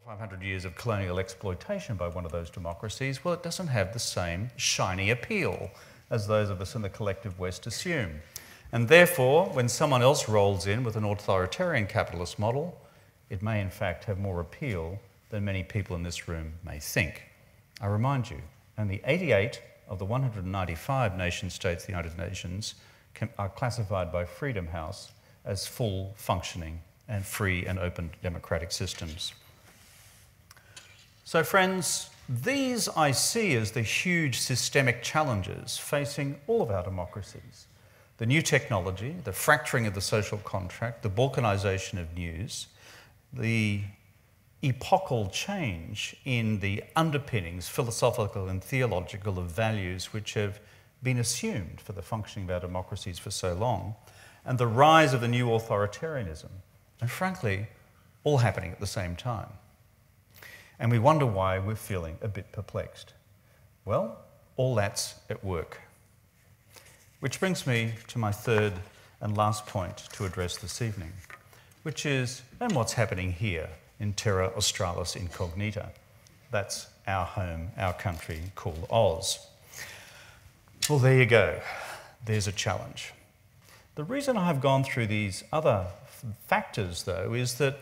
500 years of colonial exploitation by one of those democracies, well, it doesn't have the same shiny appeal as those of us in the collective West assume. And therefore, when someone else rolls in with an authoritarian capitalist model, it may in fact have more appeal than many people in this room may think. I remind you, only 88 of the 195 nation-states of the United Nations are classified by Freedom House as full functioning and free and open democratic systems. So friends, these I see as the huge systemic challenges facing all of our democracies. The new technology, the fracturing of the social contract, the balkanisation of news, the epochal change in the underpinnings, philosophical and theological, of values which have been assumed for the functioning of our democracies for so long, and the rise of the new authoritarianism, and frankly, all happening at the same time. And we wonder why we're feeling a bit perplexed. Well, all that's at work. Which brings me to my third and last point to address this evening, which is, and what's happening here in Terra Australis Incognita. That's our home, our country called Oz. Well, there you go. There's a challenge. The reason I've gone through these other factors, though, is that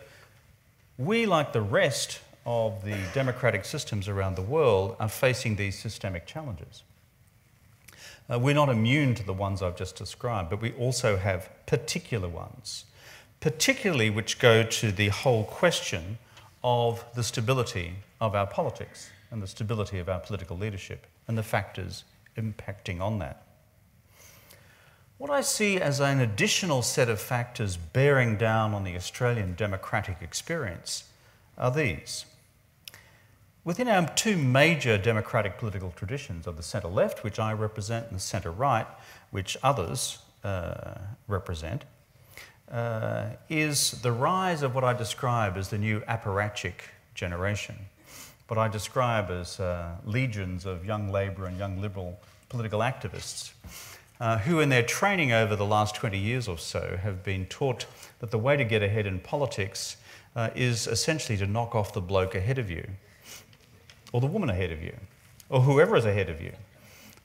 we, like the rest of the democratic systems around the world, are facing these systemic challenges. We're not immune to the ones I've just described, but we also have particular ones, particularly which go to the whole question of the stability of our politics and the stability of our political leadership and the factors impacting on that. What I see as an additional set of factors bearing down on the Australian democratic experience are these. Within our two major democratic political traditions of the centre-left, which I represent, and the centre-right, which others represent, is the rise of what I describe as the new apparatchik generation, what I describe as legions of young Labor and young Liberal political activists, who in their training over the last 20 years or so have been taught that the way to get ahead in politics is essentially to knock off the bloke ahead of you, or the woman ahead of you, or whoever is ahead of you.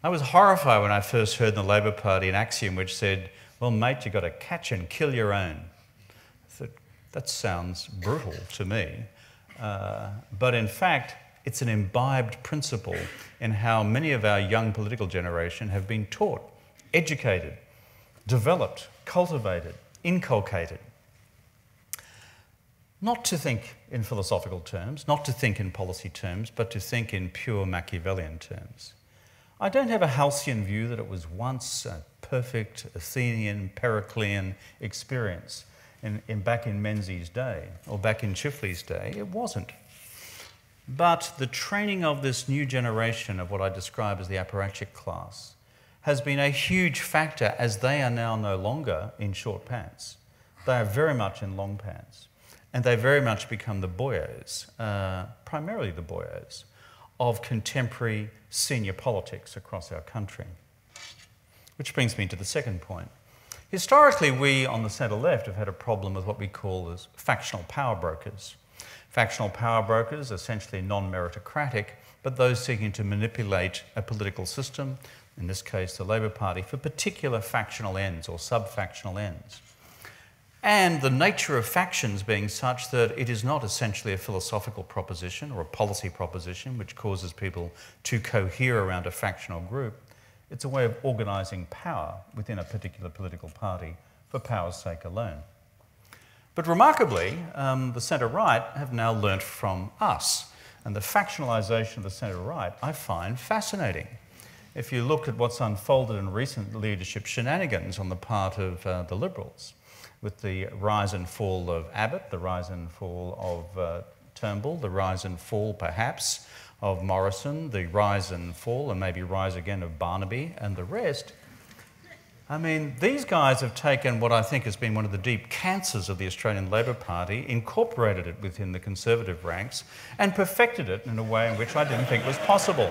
I was horrified when I first heard in the Labor Party an axiom which said, well, mate, you've got to catch and kill your own. I thought, that sounds brutal to me. But in fact, it's an imbibed principle in how many of our young political generation have been taught, educated, developed, cultivated, inculcated. Not to think in philosophical terms, not to think in policy terms, but to think in pure Machiavellian terms. I don't have a halcyon view that it was once a perfect Athenian, Periclean experience back in Menzies' day, or back in Chifley's day. It wasn't. But the training of this new generation of what I describe as the apparatchik class has been a huge factor, as they are now no longer in short pants. They are very much in long pants. And they very much become the boyos, primarily the boyos, of contemporary senior politics across our country. Which brings me to the second point. Historically, we on the centre-left have had a problem with what we call as factional power brokers. Factional power brokers, essentially non-meritocratic, but those seeking to manipulate a political system, in this case the Labor Party, for particular factional ends or sub-factional ends. And the nature of factions being such that it is not essentially a philosophical proposition or a policy proposition which causes people to cohere around a factional group. It's a way of organising power within a particular political party for power's sake alone. But remarkably, the centre-right have now learnt from us, and the factionalisation of the centre-right I find fascinating. If you look at what's unfolded in recent leadership shenanigans on the part of the Liberals, with the rise and fall of Abbott, the rise and fall of Turnbull, the rise and fall, perhaps, of Morrison, the rise and fall, and maybe rise again of Barnaby and the rest. I mean, these guys have taken what I think has been one of the deep cancers of the Australian Labor Party, incorporated it within the Conservative ranks, and perfected it in a way in which I didn't think was possible.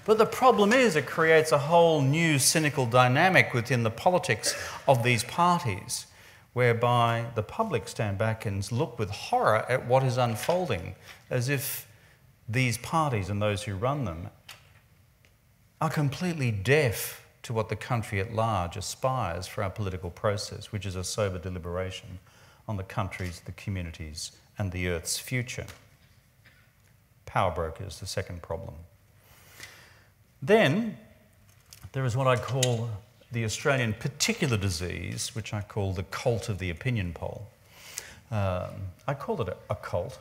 But the problem is it creates a whole new cynical dynamic within the politics of these parties, whereby the public stand back and look with horror at what is unfolding, as if these parties and those who run them are completely deaf to what the country at large aspires for our political process, which is a sober deliberation on the country's, the communities, and the Earth's future. Power brokers, the second problem. Then there is what I call the Australian particular disease, which I call the cult of the opinion poll. I call it a cult.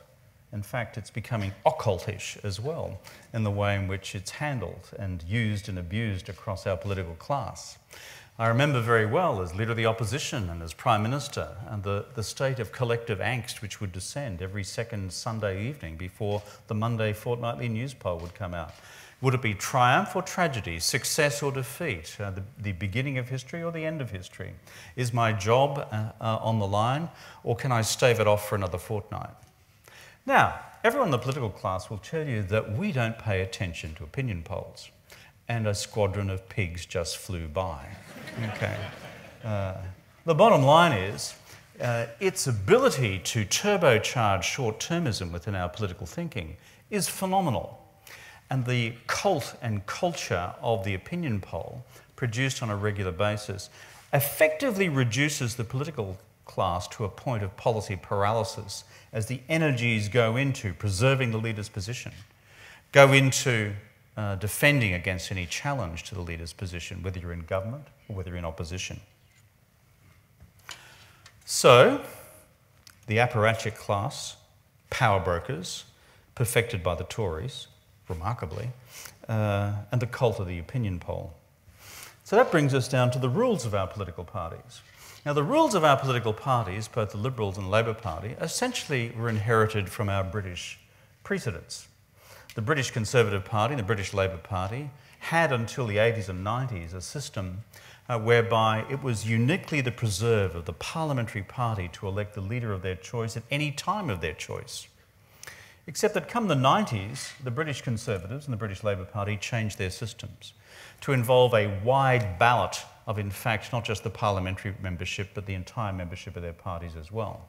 In fact, it's becoming occultish as well in the way in which it's handled and used and abused across our political class. I remember very well as Leader of the Opposition and as Prime Minister and the state of collective angst which would descend every second Sunday evening before the Monday fortnightly news poll would come out. Would it be triumph or tragedy, success or defeat, the beginning of history or the end of history? Is my job on the line, or can I stave it off for another fortnight? Now, everyone in the political class will tell you that we don't pay attention to opinion polls, and a squadron of pigs just flew by. Okay. The bottom line is its ability to turbocharge short-termism within our political thinking is phenomenal. And the cult and culture of the opinion poll, produced on a regular basis, effectively reduces the political class to a point of policy paralysis as the energies go into preserving the leader's position, go into defending against any challenge to the leader's position, whether you're in government or whether you're in opposition. So, the apparatchik class, power brokers, perfected by the Tories, remarkably, and the cult of the opinion poll. So that brings us down to the rules of our political parties. Now, the rules of our political parties, both the Liberals and Labor Party, essentially were inherited from our British precedents. The British Conservative Party and the British Labor Party had until the 80s and 90s a system whereby it was uniquely the preserve of the parliamentary party to elect the leader of their choice at any time of their choice. Except that come the 90s, the British Conservatives and the British Labor Party changed their systems to involve a wide ballot of, in fact, not just the parliamentary membership, but the entire membership of their parties as well.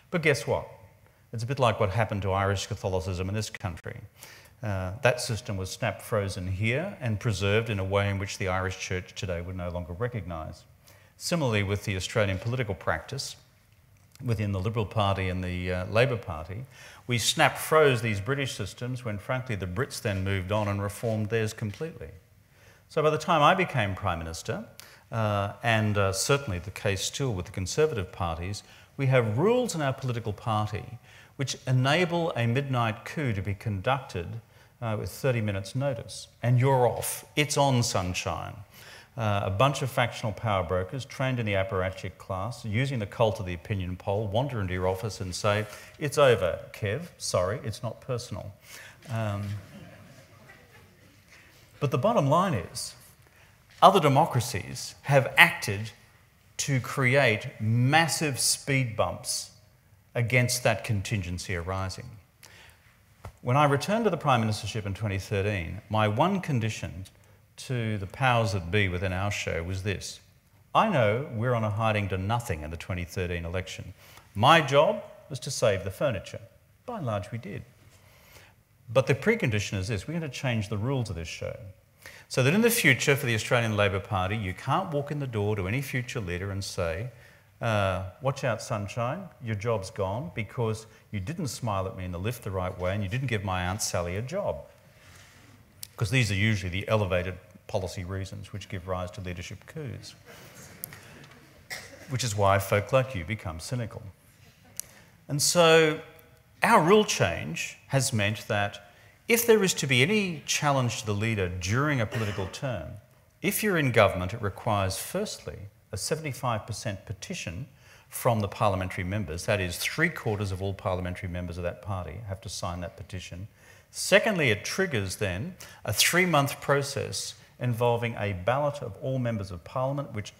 But guess what? It's a bit like what happened to Irish Catholicism in this country. That system was snap frozen here and preserved in a way in which the Irish Church today would no longer recognise. Similarly with the Australian political practice, within the Liberal Party and the Labor Party, we snap froze these British systems when, frankly, the Brits then moved on and reformed theirs completely. So by the time I became Prime Minister, and certainly the case still with the Conservative parties, we have rules in our political party which enable a midnight coup to be conducted with 30 minutes notice. And you're off. It's on, sunshine. A bunch of factional power brokers trained in the apparatchik class, using the cult of the opinion poll, wander into your office and say, "It's over, Kev. Sorry, it's not personal." But the bottom line is, other democracies have acted to create massive speed bumps against that contingency arising. When I returned to the Prime Ministership in 2013, my one condition to the powers that be within our show was this: I know we're on a hiding to nothing in the 2013 election. My job was to save the furniture. By and large, we did. But the precondition is this: we're going to change the rules of this show, so that in the future for the Australian Labor Party, you can't walk in the door to any future leader and say, "Watch out, sunshine, your job's gone because you didn't smile at me in the lift the right way and you didn't give my Aunt Sally a job." Because these are usually the elevated policy reasons which give rise to leadership coups. Which is why folk like you become cynical. And so our rule change has meant that if there is to be any challenge to the leader during a political term, if you're in government, it requires firstly a 75% petition from the parliamentary members. That is, 3/4 of all parliamentary members of that party have to sign that petition. Secondly, it triggers then a 3-month process involving a ballot of all members of parliament, which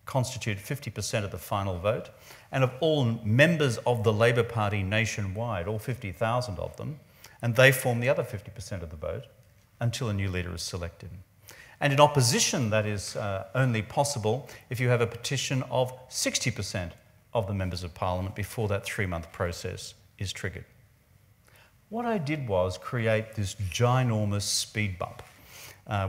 constitute 50% of the final vote, and of all members of the Labor Party nationwide, all 50,000 of them, and they form the other 50% of the vote until a new leader is selected. And in opposition, that is only possible if you have a petition of 60% of the members of Parliament before that 3-month process is triggered. What I did was create this ginormous speed bump,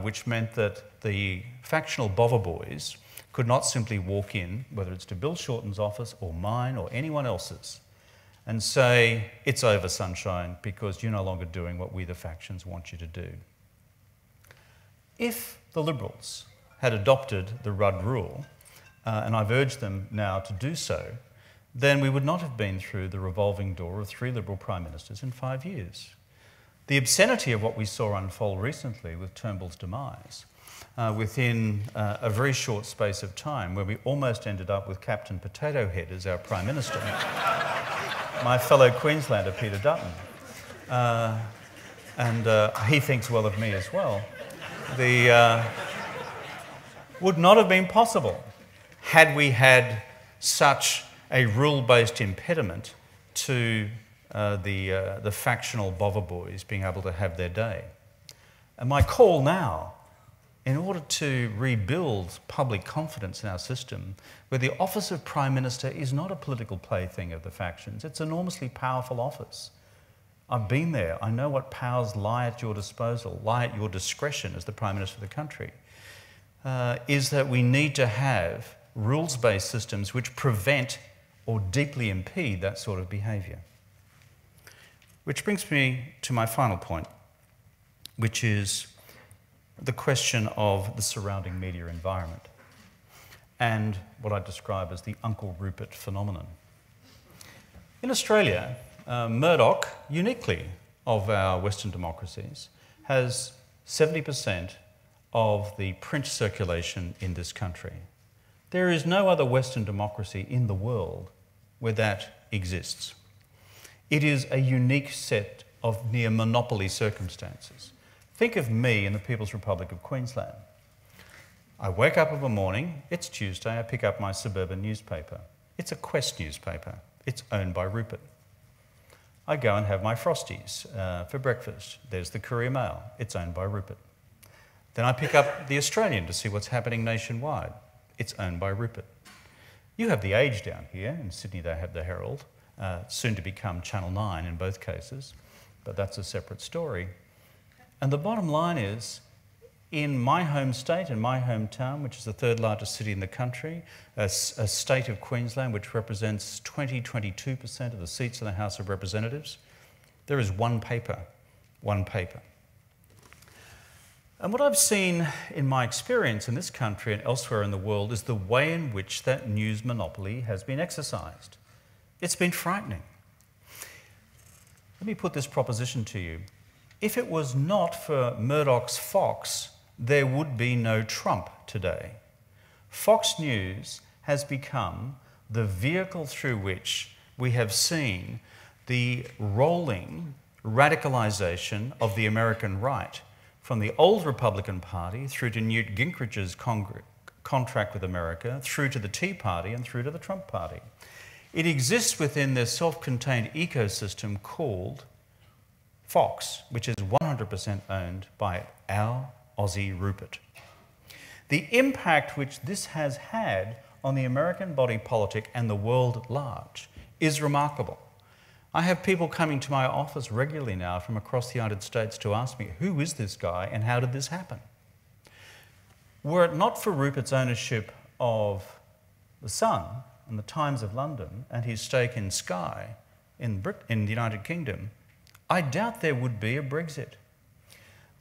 which meant that the factional bother boys could not simply walk in, whether it's to Bill Shorten's office or mine or anyone else's, and say, it's over, sunshine, because you're no longer doing what we, the factions, want you to do. If the Liberals had adopted the Rudd rule, and I've urged them now to do so, then we would not have been through the revolving door of 3 Liberal Prime Ministers in 5 years. The obscenity of what we saw unfold recently with Turnbull's demise, within a very short space of time, where we almost ended up with Captain Potato Head as our Prime Minister, my fellow Queenslander Peter Dutton, and he thinks well of me as well, would not have been possible had we had such a rule-based impediment to the factional bother boys being able to have their day. And my call now, in order to rebuild public confidence in our system, where the office of Prime Minister is not a political plaything of the factions, it's an enormously powerful office. I've been there. I know what powers lie at your disposal, lie at your discretion as the Prime Minister of the country, is that we need to have rules-based systems which prevent or deeply impede that sort of behaviour. Which brings me to my final point, which is the question of the surrounding media environment and what I describe as the Uncle Rupert phenomenon. In Australia, Murdoch, uniquely of our Western democracies, has 70% of the print circulation in this country. There is no other Western democracy in the world where that exists. It is a unique set of near monopoly circumstances. Think of me in the People's Republic of Queensland. I wake up of a morning, it's Tuesday, I pick up my suburban newspaper. It's a Quest newspaper. It's owned by Rupert. I go and have my Frosties for breakfast. There's the Courier Mail. It's owned by Rupert. Then I pick up the Australian to see what's happening nationwide. It's owned by Rupert. You have the Age down here. In Sydney they have the Herald, soon to become Channel 9 in both cases, but that's a separate story. And the bottom line is, in my home state, in my hometown, which is the 3rd largest city in the country, a state of Queensland which represents 22% of the seats in the House of Representatives, there is one paper. And what I've seen in my experience in this country and elsewhere in the world is the way in which that news monopoly has been exercised. It's been frightening. Let me put this proposition to you. If it was not for Murdoch's Fox, there would be no Trump today. Fox News has become the vehicle through which we have seen the rolling radicalisation of the American right, from the old Republican Party through to Newt Gingrich's contract with America, through to the Tea Party and through to the Trump Party. It exists within this self-contained ecosystem called Fox, which is 100% owned by our Aussie Rupert. The impact which this has had on the American body politic and the world at large is remarkable. I have people coming to my office regularly now from across the United States to ask me, who is this guy and how did this happen? Were it not for Rupert's ownership of The Sun and the Times of London and his stake in Sky in the United Kingdom, I doubt there would be a Brexit.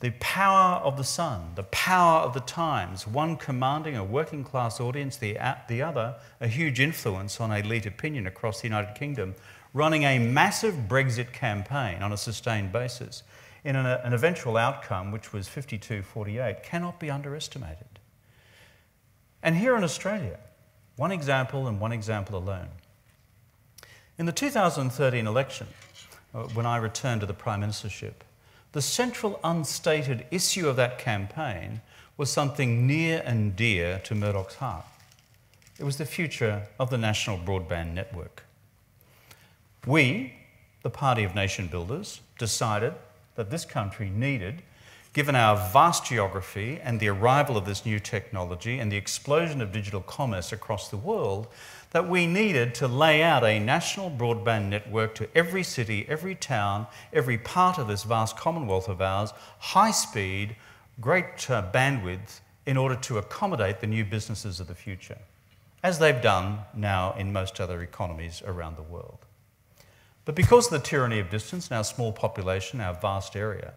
The power of The Sun, the power of the Times, one commanding a working class audience, the other a huge influence on elite opinion across the United Kingdom, running a massive Brexit campaign on a sustained basis in an eventual outcome which was 52-48 cannot be underestimated. And here in Australia, one example and one example alone. In the 2013 election, when I returned to the Prime Ministership, the central unstated issue of that campaign was something near and dear to Murdoch's heart. It was the future of the National Broadband Network. We, the Party of Nation Builders, decided that this country needed given our vast geography and the arrival of this new technology and the explosion of digital commerce across the world, that we needed to lay out a national broadband network to every city, every town, every part of this vast Commonwealth of ours, high speed, great bandwidth, in order to accommodate the new businesses of the future, as they've done now in most other economies around the world. But because of the tyranny of distance and our small population, our vast area,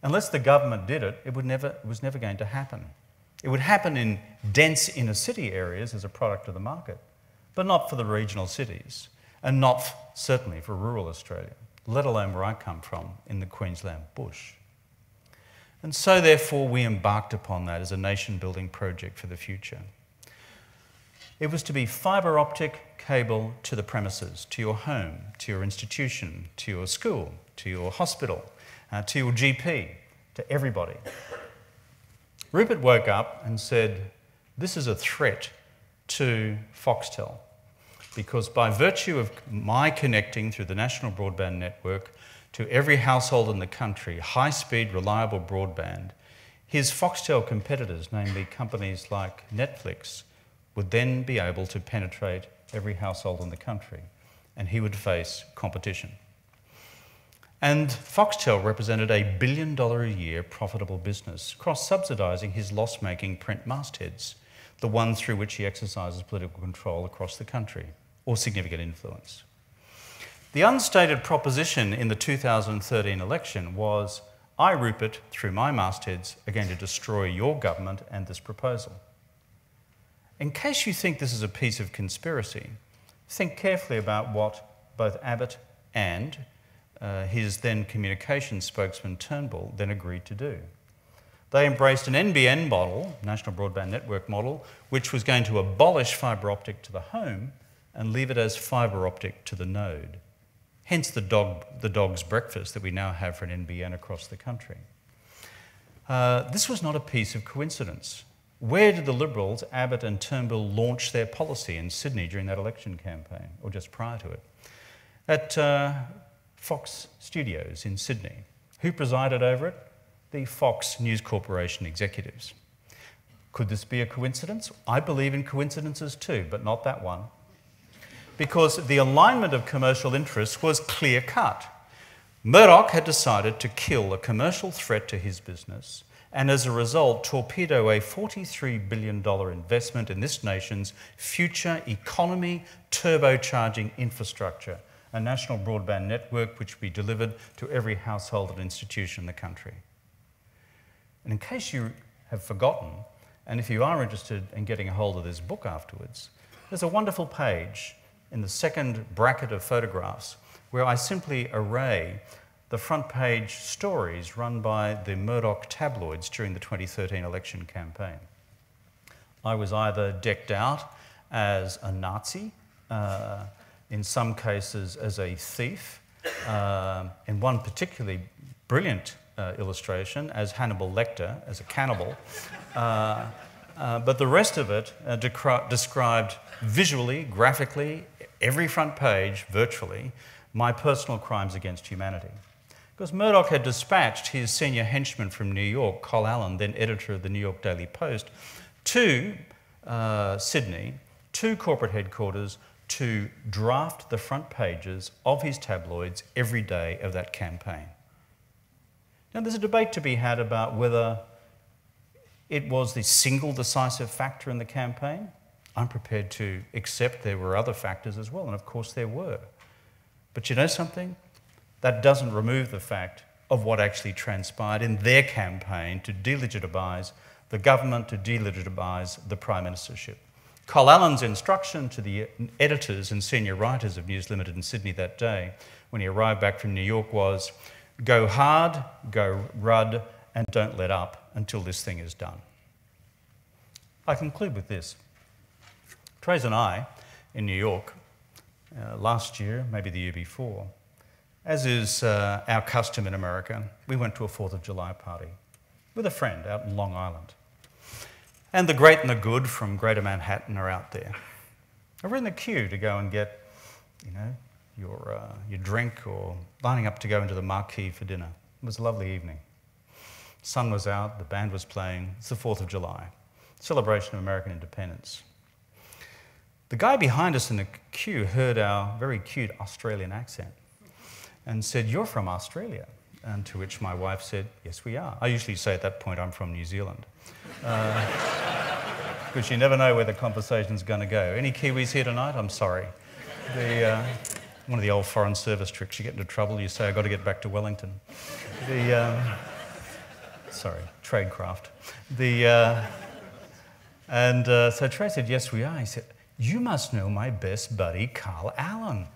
unless the government did it, it was never going to happen. It would happen in dense inner city areas as a product of the market, but not for the regional cities, and not certainly for rural Australia, let alone where I come from, in the Queensland bush. And so therefore we embarked upon that as a nation-building project for the future. It was to be fibre optic cable to the premises, to your home, to your institution, to your school, to your hospital, to your GP, to everybody. Rupert woke up and said, this is a threat to Foxtel, because by virtue of my connecting through the National Broadband Network to every household in the country, high-speed, reliable broadband, his Foxtel competitors, namely companies like Netflix, would then be able to penetrate every household in the country, and he would face competition. And Foxtel represented $1 billion a year profitable business, cross-subsidising his loss-making print mastheads, the ones through which he exercises political control across the country, or significant influence. The unstated proposition in the 2013 election was, I, Rupert, through my mastheads, are going to destroy your government and this proposal. In case you think this is a piece of conspiracy, think carefully about what both Abbott and his then communications spokesman Turnbull then agreed to do. They embraced an NBN model, National Broadband Network model, which was going to abolish fibre optic to the home and leave it as fibre optic to the node. Hence the dog's breakfast that we now have for an NBN across the country. This was not a piece of coincidence. Where did the Liberals, Abbott and Turnbull, launch their policy in Sydney during that election campaign, or just prior to it? At Fox Studios in Sydney. Who presided over it? The Fox News Corporation executives. Could this be a coincidence? I believe in coincidences too, but not that one. Because the alignment of commercial interests was clear-cut. Murdoch had decided to kill a commercial threat to his business, and as a result torpedo a $43 billion investment in this nation's future economy turbocharging infrastructure, a national broadband network which we delivered to every household and institution in the country. And in case you have forgotten, and if you are interested in getting a hold of this book afterwards, there's a wonderful page in the second bracket of photographs where I simply array the front page stories run by the Murdoch tabloids during the 2013 election campaign. I was either decked out as a Nazi, in some cases as a thief, in one particularly brilliant illustration as Hannibal Lecter, as a cannibal, but the rest of it described visually, graphically, every front page, virtually, my personal crimes against humanity. Because Murdoch had dispatched his senior henchman from New York, Col Allen, then editor of the New York Daily Post, to Sydney, to corporate headquarters, to draft the front pages of his tabloids every day of that campaign. Now, there's a debate to be had about whether it was the single decisive factor in the campaign. I'm prepared to accept there were other factors as well, and of course there were. But you know something? That doesn't remove the fact of what actually transpired in their campaign to delegitimise the government, to delegitimise the Prime Ministership. Col Allen's instruction to the editors and senior writers of News Limited in Sydney that day, when he arrived back from New York, was go hard, go rud, and don't let up until this thing is done. I conclude with this. Trace and I, in New York, last year, maybe the year before, as is our custom in America, we went to a 4th of July party with a friend out in Long Island. And the great and the good from Greater Manhattan are out there. And we're in the queue to go and get, you know, your drink or lining up to go into the marquee for dinner. It was a lovely evening. sun was out, the band was playing. It's the 4th of July, celebration of American independence. The guy behind us in the queue heard our very cute Australian accent and said, "You're from Australia?" And to which my wife said, "Yes, we are." I usually say at that point, "I'm from New Zealand." Because you never know where the conversation's going to go. Any Kiwis here tonight? I'm sorry. One of the old Foreign Service tricks, you get into trouble, you say, "I've got to get back to Wellington." Sorry, tradecraft. So Trey said, "Yes, we are." He said, "You must know my best buddy, Carl Allen.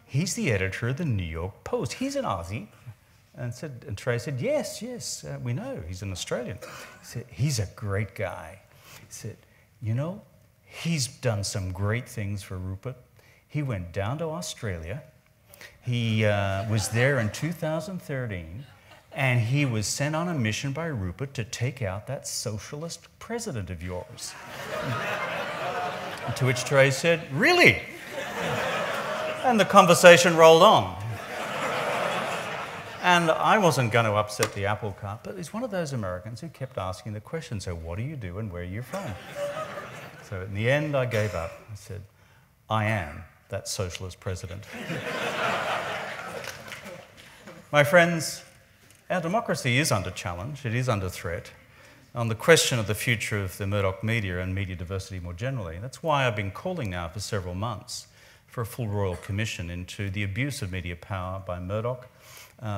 He's the editor of the New York Post. He's an Aussie." And Trey said, yes, we know. He's an Australian." He said, "He's a great guy." He said, "You know, he's done some great things for Rupert. He went down to Australia. He was there in 2013, and he was sent on a mission by Rupert to take out that socialist president of yours." To which Trey said, "Really?" And the conversation rolled on. And I wasn't going to upset the apple cart, but he's one of those Americans who kept asking the question, "So what do you do and where are you from?" So in the end, I gave up. I said, "I am that socialist president." My friends, our democracy is under challenge. It is under threat on the question of the future of the Murdoch media and media diversity more generally. That's why I've been calling now for several months for a full royal commission into the abuse of media power by Murdoch,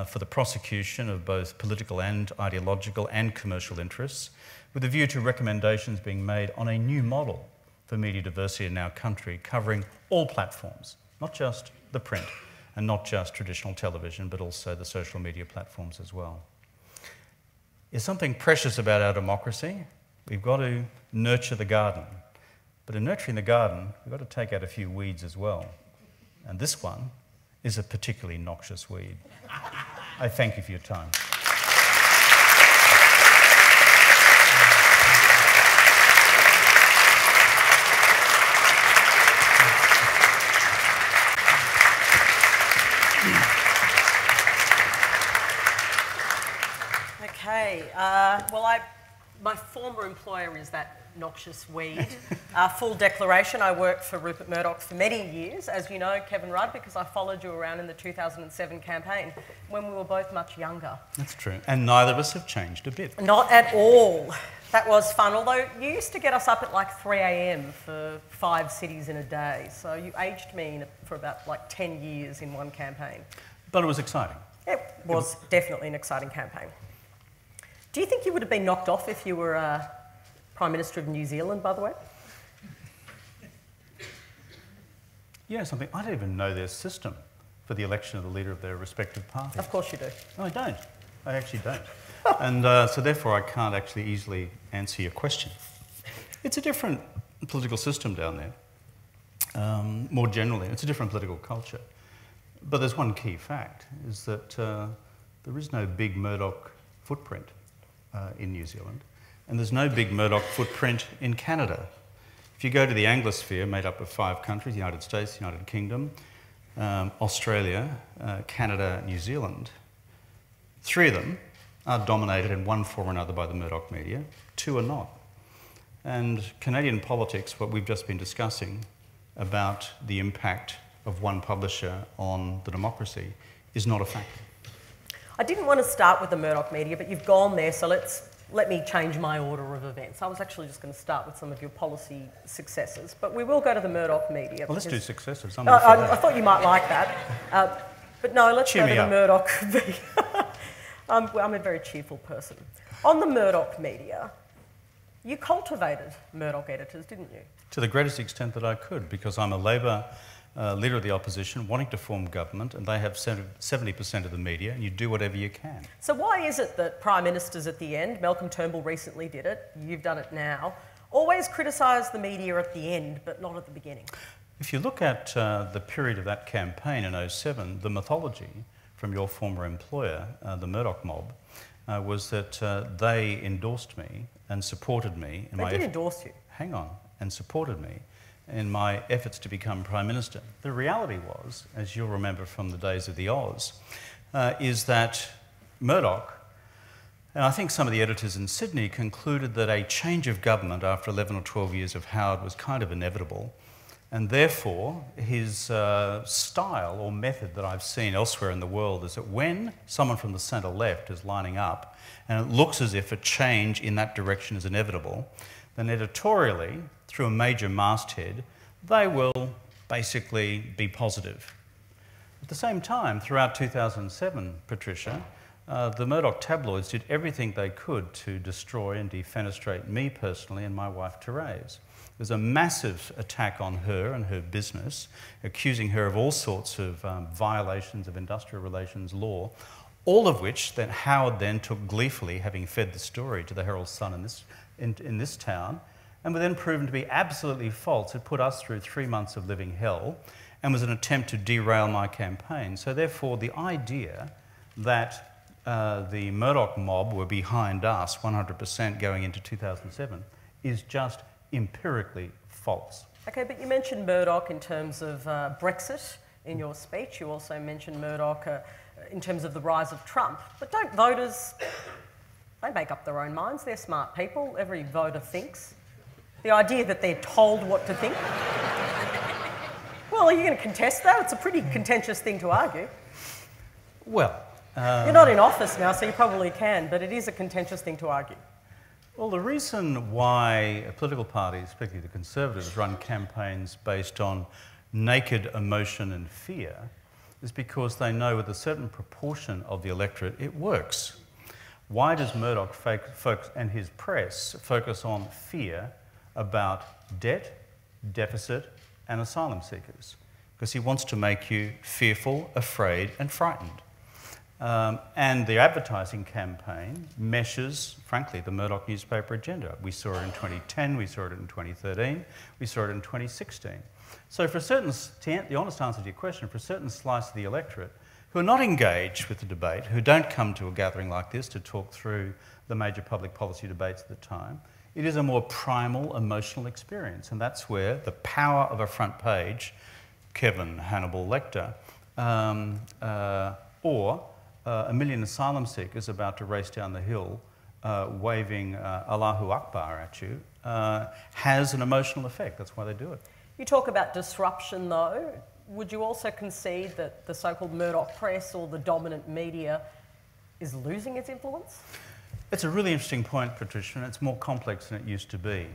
for the prosecution of both political and ideological and commercial interests, with a view to recommendations being made on a new model for media diversity in our country, covering all platforms, not just the print and not just traditional television, but also the social media platforms as well. There's something precious about our democracy. We've got to nurture the garden. But in nurturing the garden, we've got to take out a few weeds as well. And this one is a particularly noxious weed. I thank you for your time. Okay, my former employer is that noxious weed. Full declaration, I worked for Rupert Murdoch for many years, as you know, Kevin Rudd, because I followed you around in the 2007 campaign when we were both much younger. That's true, and neither of us have changed a bit. Not at all. That was fun, although you used to get us up at like 3 a.m. for 5 cities in a day, so you aged me for about like 10 years in one campaign. But it was exciting. It was definitely an exciting campaign. Do you think you would have been knocked off if you were Prime Minister of New Zealand, by the way? Yeah, something. I don't even know their system for the election of the leader of their respective parties. Of course you do. No, I don't. I actually don't. And so therefore I can't actually easily answer your question. It's a different political system down there. More generally, it's a different political culture. But there's one key fact, is that there is no big Murdoch footprint in New Zealand, and there's no big Murdoch footprint in Canada. If you go to the Anglosphere, made up of 5 countries, the United States, the United Kingdom, Australia, Canada, New Zealand, 3 of them are dominated in one form or another by the Murdoch media, 2 are not. And Canadian politics, what we've just been discussing about the impact of one publisher on the democracy, is not a factor. I didn't want to start with the Murdoch media, but you've gone there, so let me change my order of events. I was actually just going to start with some of your policy successes, but we will go to the Murdoch media. Well, let's do successes. I thought you might like that. But no, let's go to the Murdoch media. I'm a very cheerful person. On the Murdoch media, you cultivated Murdoch editors, didn't you? To the greatest extent that I could, because I'm a Labor leader of the opposition, wanting to form government, and they have 70% of the media, and you do whatever you can. So why is it that Prime Ministers at the end, Malcolm Turnbull recently did it, you've done it now, always criticise the media at the end, but not at the beginning? If you look at the period of that campaign in 2007, the mythology from your former employer, the Murdoch mob, was that they endorsed me and supported me. They did endorse you. Hang on, and supported me in my efforts to become Prime Minister. The reality was, as you'll remember from the days of the Oz, is that Murdoch And I think some of the editors in Sydney concluded that a change of government after 11 or 12 years of Howard was kind of inevitable, and therefore his style or method that I've seen elsewhere in the world is that when someone from the centre-left is lining up and it looks as if a change in that direction is inevitable, then editorially, through a major masthead, they will basically be positive. At the same time, throughout 2007, Patricia, the Murdoch tabloids did everything they could to destroy and defenestrate me personally and my wife Therese. There's a massive attack on her and her business, accusing her of all sorts of violations of industrial relations law, all of which that Howard then took gleefully, having fed the story to the Herald Sun in this town, and were then proven to be absolutely false. It put us through 3 months of living hell and was an attempt to derail my campaign. So therefore, the idea that the Murdoch mob were behind us 100% going into 2007 is just empirically false. Okay, but you mentioned Murdoch in terms of Brexit in your speech. You also mentioned Murdoch in terms of the rise of Trump. But don't voters, they make up their own minds. They're smart people. Every voter thinks. The idea that they're told what to think. Well, are you going to contest that? It's a pretty contentious thing to argue. Well, you're not in office now, so you probably can, but it is a contentious thing to argue. Well, the reason why political parties, particularly the Conservatives, run campaigns based on naked emotion and fear is because they know with a certain proportion of the electorate it works. Why does Murdoch and his press focus on fear about debt, deficit and asylum seekers? Because he wants to make you fearful, afraid and frightened. And the advertising campaign meshes, frankly, the Murdoch newspaper agenda. We saw it in 2010, we saw it in 2013, we saw it in 2016. So for a certain, the honest answer to your question, for a certain slice of the electorate who are not engaged with the debate, who don't come to a gathering like this to talk through the major public policy debates at the time, it is a more primal, emotional experience. And that's where the power of a front page, Kevin Hannibal Lecter, or a million asylum seekers about to race down the hill waving Allahu Akbar at you has an emotional effect. That's why they do it. You talk about disruption though. Would you also concede that the so-called Murdoch press or the dominant media is losing its influence? It's a really interesting point, Patricia, and it's more complex than it used to be.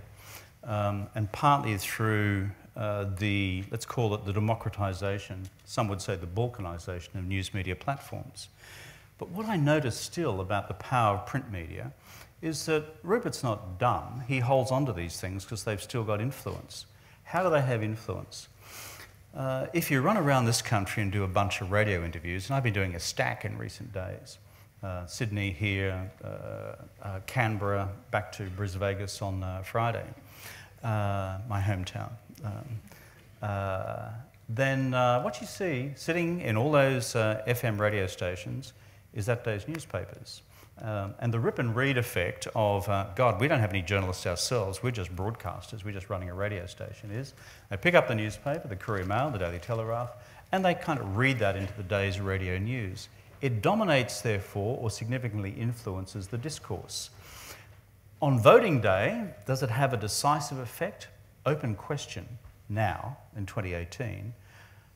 And partly through let's call it the democratisation, some would say the balkanisation of news media platforms. But what I notice still about the power of print media is that Rupert's not dumb. He holds on to these things because they've still got influence. How do they have influence? If you run around this country and do a bunch of radio interviews, and I've been doing a stack in recent days, Sydney here, Canberra, back to Brisbane Vegas on Friday, my hometown. Then what you see sitting in all those FM radio stations is that day's newspapers. And the rip and read effect of, God, we don't have any journalists ourselves, we're just broadcasters, we're just running a radio station, is they pick up the newspaper, the Courier Mail, the Daily Telegraph, and they kind of read that into the day's radio news. It dominates, therefore, or significantly influences the discourse. On voting day, does it have a decisive effect? Open question now, in 2018.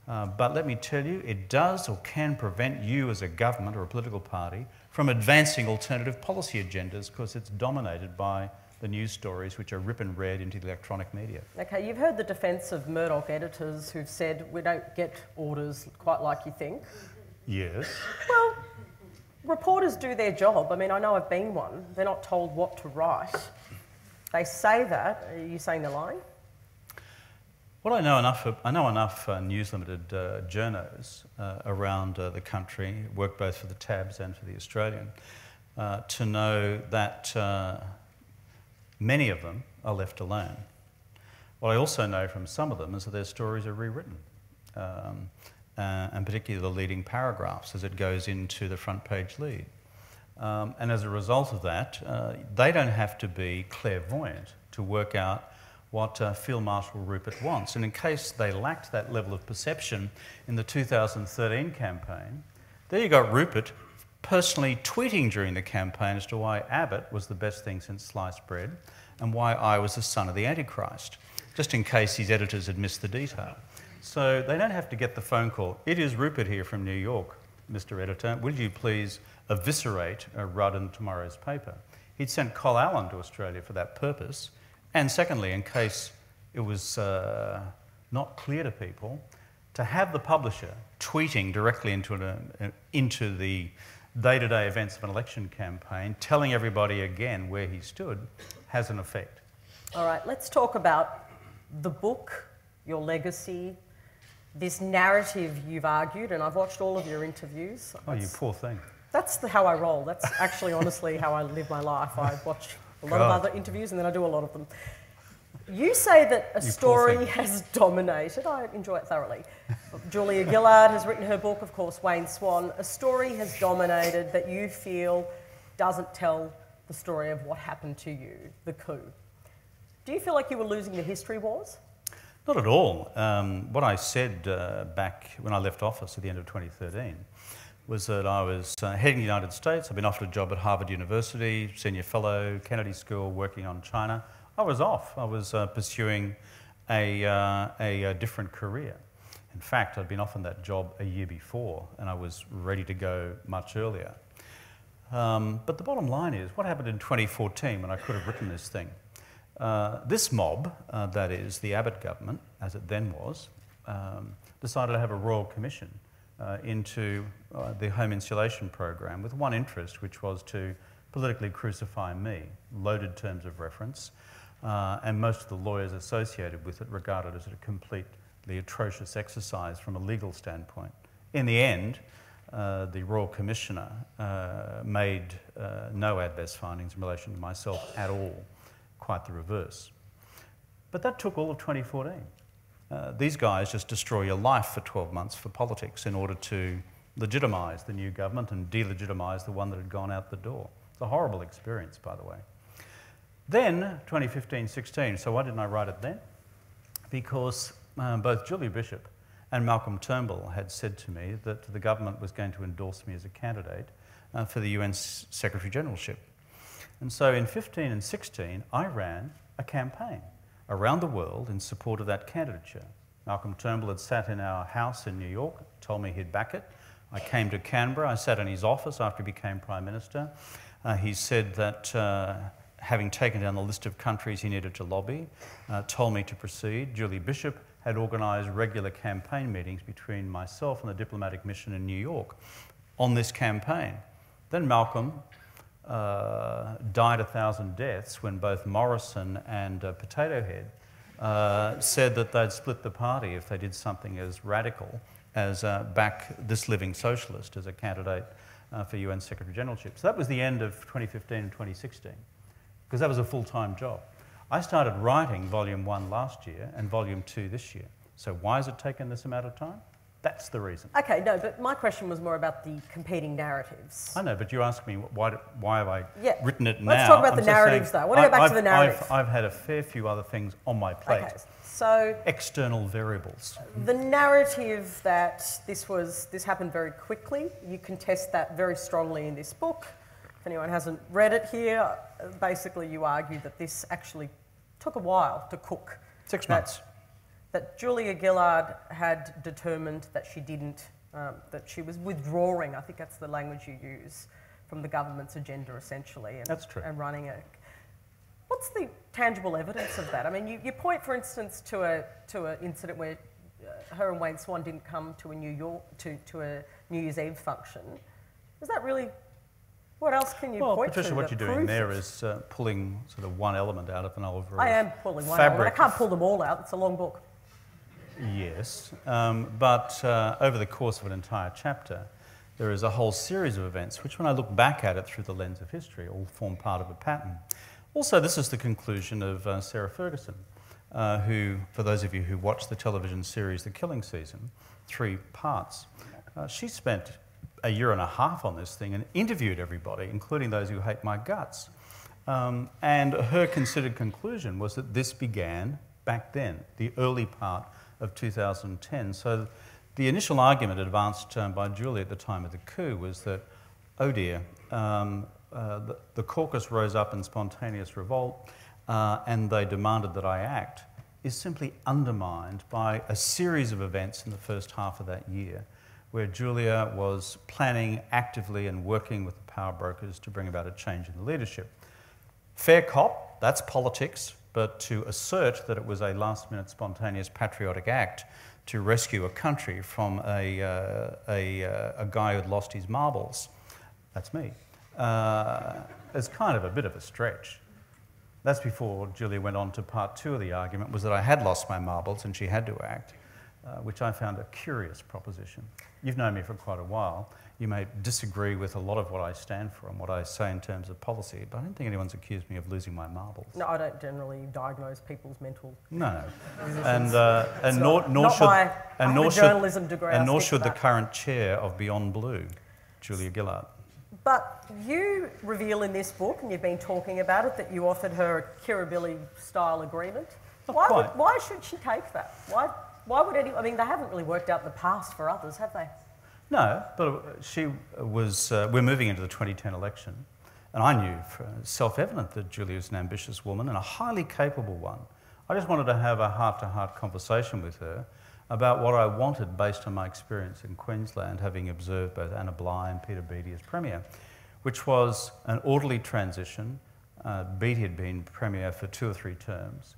But let me tell you, it does or can prevent you as a government or a political party from advancing alternative policy agendas because it's dominated by the news stories which are rip and read into the electronic media. Okay, you've heard the defence of Murdoch editors who've said we don't get orders quite like you think. Yes. Well, reporters do their job. I mean, I know I've been one. They're not told what to write. They say that. Are you saying they're lying? Well, I know enough News Limited journos around the country, work both for the Tabs and for the Australian, to know that many of them are left alone. What I also know from some of them is that their stories are rewritten, and particularly the leading paragraphs as it goes into the front page lead. And as a result of that, they don't have to be clairvoyant to work out what Field Marshal Rupert wants. And in case they lacked that level of perception in the 2013 campaign, there you got Rupert personally tweeting during the campaign as to why Abbott was the best thing since sliced bread and why I was the son of the Antichrist, just in case his editors had missed the detail. So they don't have to get the phone call. It is Rupert here from New York, Mr. Editor. Will you please eviscerate Rudd in tomorrow's paper? He'd sent Col Allen to Australia for that purpose. And secondly, in case it was not clear to people, to have the publisher tweeting directly into the day-to-day events of an election campaign, telling everybody again where he stood, has an effect. All right, let's talk about the book, your legacy, this narrative you've argued, and I've watched all of your interviews. Oh, you poor thing. That's how I roll. That's actually, honestly, how I live my life. I watch a lot of other interviews and then I do a lot of them. You say that a story has dominated. I enjoy it thoroughly. Julia Gillard has written her book, of course, Wayne Swan. A story has dominated that you feel doesn't tell the story of what happened to you, the coup. Do you feel like you were losing the history wars? Not at all. What I said back when I left office at the end of 2013 was that I was heading the United States. I'd been offered a job at Harvard University, senior fellow, Kennedy School, working on China. I was off. I was pursuing a different career. In fact, I'd been offered that job a year before, and I was ready to go much earlier. But the bottom line is, what happened in 2014 when I could have written this thing? This mob, that is the Abbott government, as it then was, decided to have a royal commission into the home insulation program with one interest, which was to politically crucify me, loaded terms of reference, and most of the lawyers associated with it regarded it as a completely atrocious exercise from a legal standpoint. In the end, the Royal Commissioner made no adverse findings in relation to myself at all, quite the reverse. But that took all of 2014. These guys just destroy your life for 12 months for politics in order to legitimise the new government and delegitimise the one that had gone out the door. It's a horrible experience, by the way. Then, 2015-16, so why didn't I write it then? Because both Julia Bishop and Malcolm Turnbull had said to me that the government was going to endorse me as a candidate for the UN Secretary-Generalship. And so in 15 and 16, I ran a campaign around the world in support of that candidature. Malcolm Turnbull had sat in our house in New York, told me he'd back it. I came to Canberra, I sat in his office after he became Prime Minister. He said that having taken down the list of countries he needed to lobby, told me to proceed. Julie Bishop had organised regular campaign meetings between myself and the diplomatic mission in New York on this campaign. Then Malcolm died 1,000 deaths when both Morrison and Potato Head said that they'd split the party if they did something as radical as back this living socialist as a candidate for UN Secretary-Generalship. So that was the end of 2015 and 2016, because that was a full-time job. I started writing Volume 1 last year and Volume 2 this year. So why has it taken this amount of time? That's the reason. Okay, no, but my question was more about the competing narratives. I know, but you asked me why have I written it now. Let's talk about the narratives, though. I want to go back to the narrative. I've had a fair few other things on my plate. Okay, so external variables. The narrative that this happened very quickly, you contest that very strongly in this book. If anyone hasn't read it here, basically you argue that this actually took a while to cook. 6 months. That Julia Gillard had determined that she didn't, that she was withdrawing, I think that's the language you use, from the government's agenda essentially. And, that's true. And running a... What's the tangible evidence of that? I mean, you point, for instance, to an incident where her and Wayne Swan didn't come to a to a New Year's Eve function. Is that really... What else can you point to? Patricia, what you're doing there is pulling sort of one element out of an over I am pulling one element. I can't pull them all out. It's a long book. Yes, but over the course of an entire chapter, there is a whole series of events which, when I look back at it through the lens of history, all form part of a pattern. Also, this is the conclusion of Sarah Ferguson, who, for those of you who watched the television series The Killing Season, 3 parts, she spent a year and a half on this thing and interviewed everybody, including those who hate my guts. And her considered conclusion was that this began back then, the early part of 2010. So the initial argument advanced by Julia at the time of the coup was that oh dear, the caucus rose up in spontaneous revolt and they demanded that I act, is simply undermined by a series of events in the first half of that year where Julia was planning actively and working with the power brokers to bring about a change in the leadership. Fair cop, that's politics, but to assert that it was a last-minute spontaneous patriotic act to rescue a country from a guy who'd lost his marbles, that's me, is kind of a bit of a stretch. That's before Julia went on to part two of the argument, was that I had lost my marbles and she had to act, which I found a curious proposition. You've known me for quite a while. You may disagree with a lot of what I stand for and what I say in terms of policy, but I don't think anyone's accused me of losing my marbles. No, I don't generally diagnose people's mental. No, nor should the current chair of Beyond Blue, Julia Gillard. But you reveal in this book, and you've been talking about it, that you offered her a Kirribilli-style agreement. Why should she take that? Why would anyone? I mean, they haven't really worked out in the past for others, have they? No, but she was. We're moving into the 2010 election, and I knew, self-evident, that Julia was an ambitious woman and a highly capable one. I just wanted to have a heart-to-heart conversation with her about what I wanted based on my experience in Queensland, having observed both Anna Bligh and Peter Beattie as Premier, which was an orderly transition. Beattie had been Premier for 2 or 3 terms.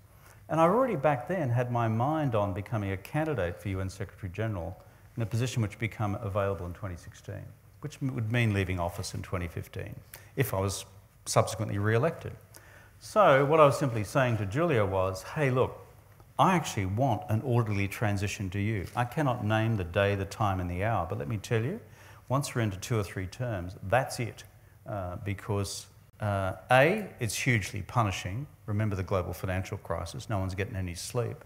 And I already back then had my mind on becoming a candidate for UN Secretary-General in a position which became available in 2016, which would mean leaving office in 2015, if I was subsequently re-elected. So what I was simply saying to Julia was, hey, look, I actually want an orderly transition to you. I cannot name the day, the time and the hour, but let me tell you, once we're into 2 or 3 terms, that's it. Because A, it's hugely punishing. Remember the global financial crisis, no one's getting any sleep.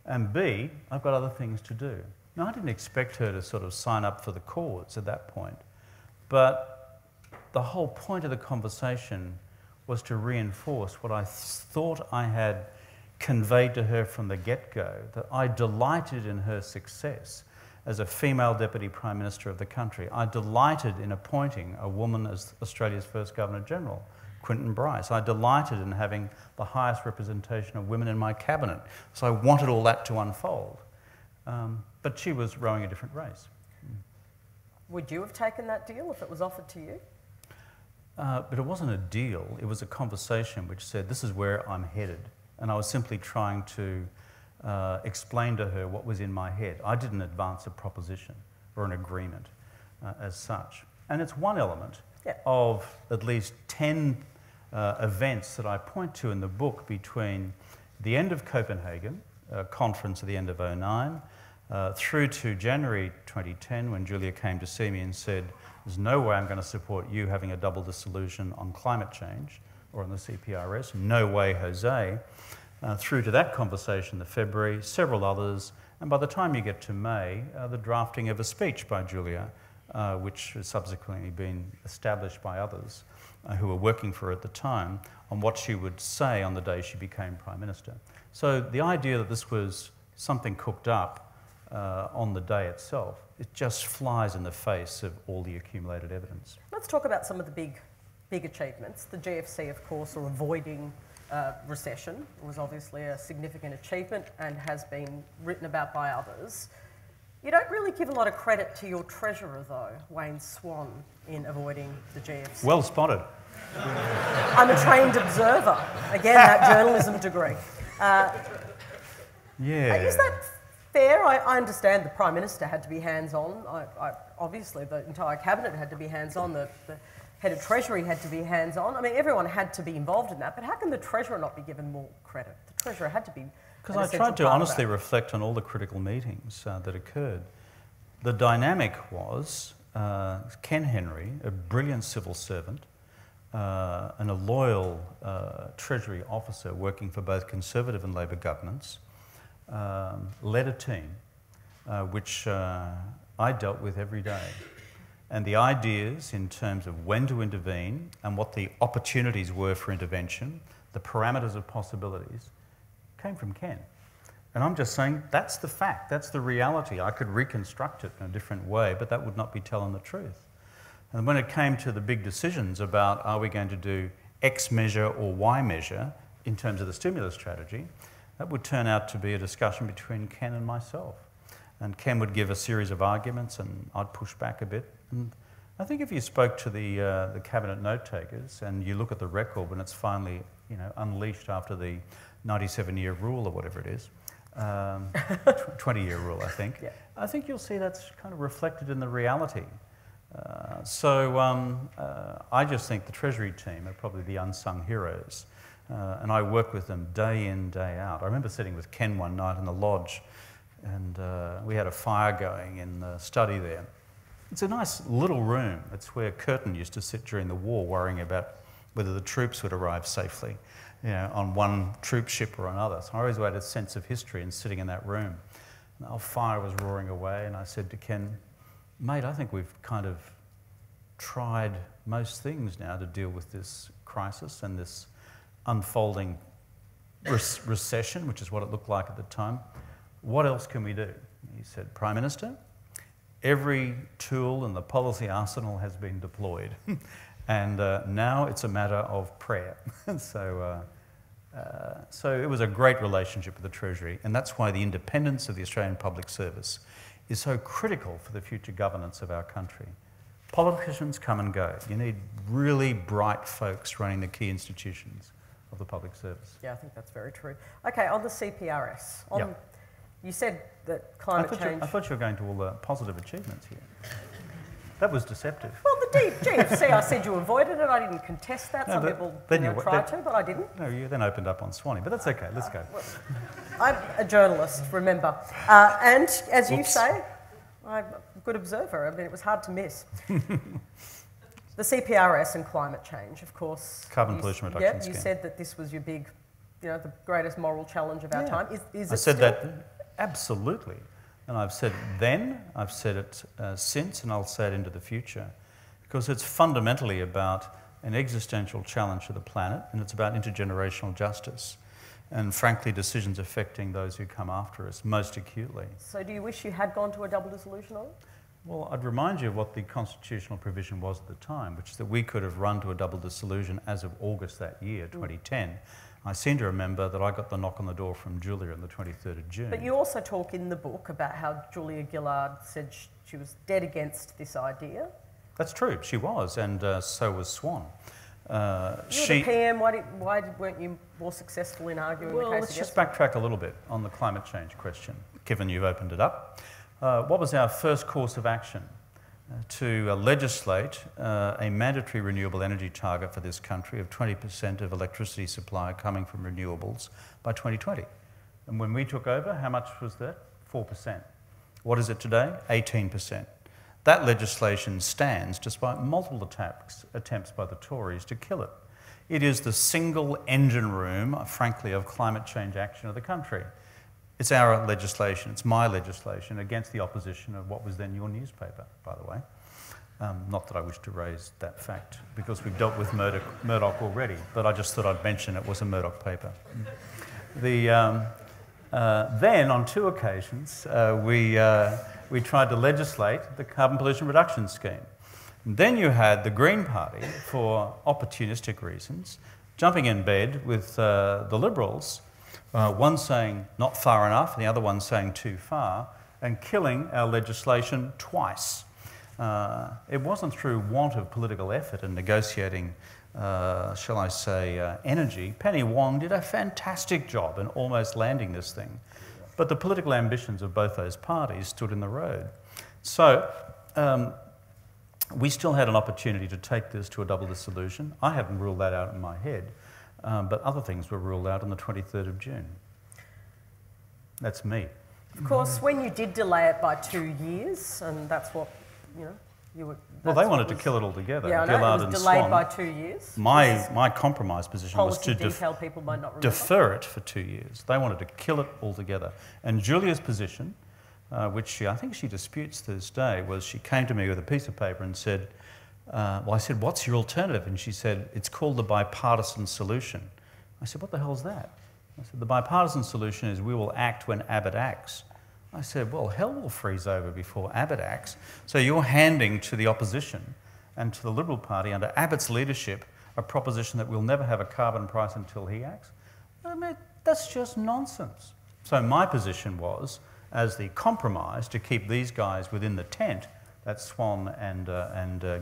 And B, I've got other things to do. Now, I didn't expect her to sort of sign up for the cause at that point, but the whole point of the conversation was to reinforce what I thought I had conveyed to her from the get-go, that I delighted in her success as a female Deputy Prime Minister of the country. I delighted in appointing a woman as Australia's first Governor-General, Quintin Bryce. I delighted in having the highest representation of women in my cabinet. So I wanted all that to unfold. But she was rowing a different race. Would you have taken that deal if it was offered to you? But it wasn't a deal. It was a conversation which said, this is where I'm headed. And I was simply trying to explain to her what was in my head. I didn't advance a proposition or an agreement as such. And it's one element of at least 10 events that I point to in the book between the end of Copenhagen, conference at the end of 2009, through to January 2010, when Julia came to see me and said, there's no way I'm going to support you having a double dissolution on climate change or on the CPRS, no way, Jose. Through to that conversation, the February, several others, and by the time you get to May, the drafting of a speech by Julia, which has subsequently been established by others who were working for her at the time, on what she would say on the day she became Prime Minister. So the idea that this was something cooked up on the day itself, it just flies in the face of all the accumulated evidence. Let's talk about some of the big achievements. The GFC, of course, or avoiding recession was obviously a significant achievement and has been written about by others. You don't really give a lot of credit to your treasurer, though, Wayne Swan, in avoiding the GFC. Well spotted. I'm a trained observer. Again, that journalism degree. Is that fair? I understand the Prime Minister had to be hands-on. Obviously, the entire Cabinet had to be hands-on. The Head of Treasury had to be hands-on. I mean, everyone had to be involved in that. But how can the Treasurer not be given more credit? The Treasurer had to be. Because I tried to honestly reflect on all the critical meetings that occurred. The dynamic was Ken Henry, a brilliant civil servant, and a loyal Treasury officer working for both Conservative and Labor governments, led a team which I dealt with every day. And the ideas in terms of when to intervene and what the opportunities were for intervention, the parameters of possibilities, came from Ken. And I'm just saying that's the fact, that's the reality. I could reconstruct it in a different way, but that would not be telling the truth. And when it came to the big decisions about are we going to do X measure or Y measure in terms of the stimulus strategy, that would turn out to be a discussion between Ken and myself. And Ken would give a series of arguments and I'd push back a bit. And I think if you spoke to the cabinet note takers and you look at the record when it's finally unleashed after the 97-year rule or whatever it is, 20-year rule, I think. Yeah. I think you'll see that's kind of reflected in the reality. I just think the Treasury team are probably the unsung heroes. And I work with them day in, day out. I remember sitting with Ken one night in the lodge and we had a fire going in the study there. It's a nice little room. It's where Curtin used to sit during the war worrying about whether the troops would arrive safely, on one troop ship or another. So I always had a sense of history in sitting in that room. And our fire was roaring away and I said to Ken, mate, I think we've kind of tried most things now to deal with this crisis and this unfolding recession, which is what it looked like at the time. What else can we do? He said, Prime Minister, every tool in the policy arsenal has been deployed. And now it's a matter of prayer. So it was a great relationship with the Treasury, and that's why the independence of the Australian Public Service is so critical for the future governance of our country. Politicians come and go. You need really bright folks running the key institutions of the public service. Yeah, I think that's very true. Okay, on the CPRS, Yeah. You said that climate change... I thought you were going to all the positive achievements here. That was deceptive. Well, the GFC, I said you avoided it. I didn't contest that. Some people tried to, but I didn't. No, you then opened up on Swanee, but that's okay. Let's go. Well, I'm a journalist, remember. And as you say, I'm a good observer. I mean, it was hard to miss. The CPRS and climate change, of course. Carbon pollution reduction scheme. You said that this was your big, the greatest moral challenge of our time. Is it I said still? that absolutely. And I've said it then, I've said it since, and I'll say it into the future. Because it's fundamentally about an existential challenge to the planet, and it's about intergenerational justice. And frankly, decisions affecting those who come after us most acutely. So do you wish you had gone to a double dissolution on it? Well, I'd remind you of what the constitutional provision was at the time, which is that we could have run to a double dissolution as of August that year, 2010. I seem to remember that I got the knock on the door from Julia on the 23rd of June. But you also talk in the book about how Julia Gillard said she was dead against this idea. That's true, she was, and so was Swan. You were the PM, why weren't you more successful in arguing the case Well, let's just backtrack a little bit on the climate change question, given you've opened it up. What was our first course of action? To legislate a mandatory renewable energy target for this country of 20% of electricity supply coming from renewables by 2020. And when we took over, how much was that? 4%. What is it today? 18%. That legislation stands despite multiple attempts by the Tories to kill it. It is the single engine room, frankly, of climate change action of the country. It's our legislation, it's my legislation against the opposition of what was then your newspaper, by the way. Not that I wish to raise that fact, because we've dealt with Murdoch already, but I just thought I'd mention it was a Murdoch paper. Then, on two occasions, we tried to legislate the carbon pollution reduction scheme. And then you had the Green Party, for opportunistic reasons, jumping in bed with the Liberals, one saying not far enough and the other one saying too far, and killing our legislation twice. It wasn't through want of political effort and negotiating, shall I say, energy. Penny Wong did a fantastic job in almost landing this thing. But the political ambitions of both those parties stood in the road. So we still had an opportunity to take this to a double dissolution. I hadn't ruled that out in my head. But other things were ruled out on the 23rd of June. That's me. Of course, when you did delay it by 2 years, and that's what, you were... Well, they wanted to kill it altogether. Yeah, I know, Gillard it was and delayed Swan. by 2 years. My compromise position was to people might not remember. defer it for 2 years. They wanted to kill it altogether. And Julia's position, which I think she disputes to this day, was she came to me with a piece of paper and said, I said, what's your alternative? And she said, it's called the bipartisan solution. I said, what the hell's that? I said, the bipartisan solution is we will act when Abbott acts. I said, well, hell will freeze over before Abbott acts. So you're handing to the opposition and to the Liberal Party under Abbott's leadership a proposition that we'll never have a carbon price until he acts. I mean, that's just nonsense. So my position was, as the compromise to keep these guys within the tent, that's Swan and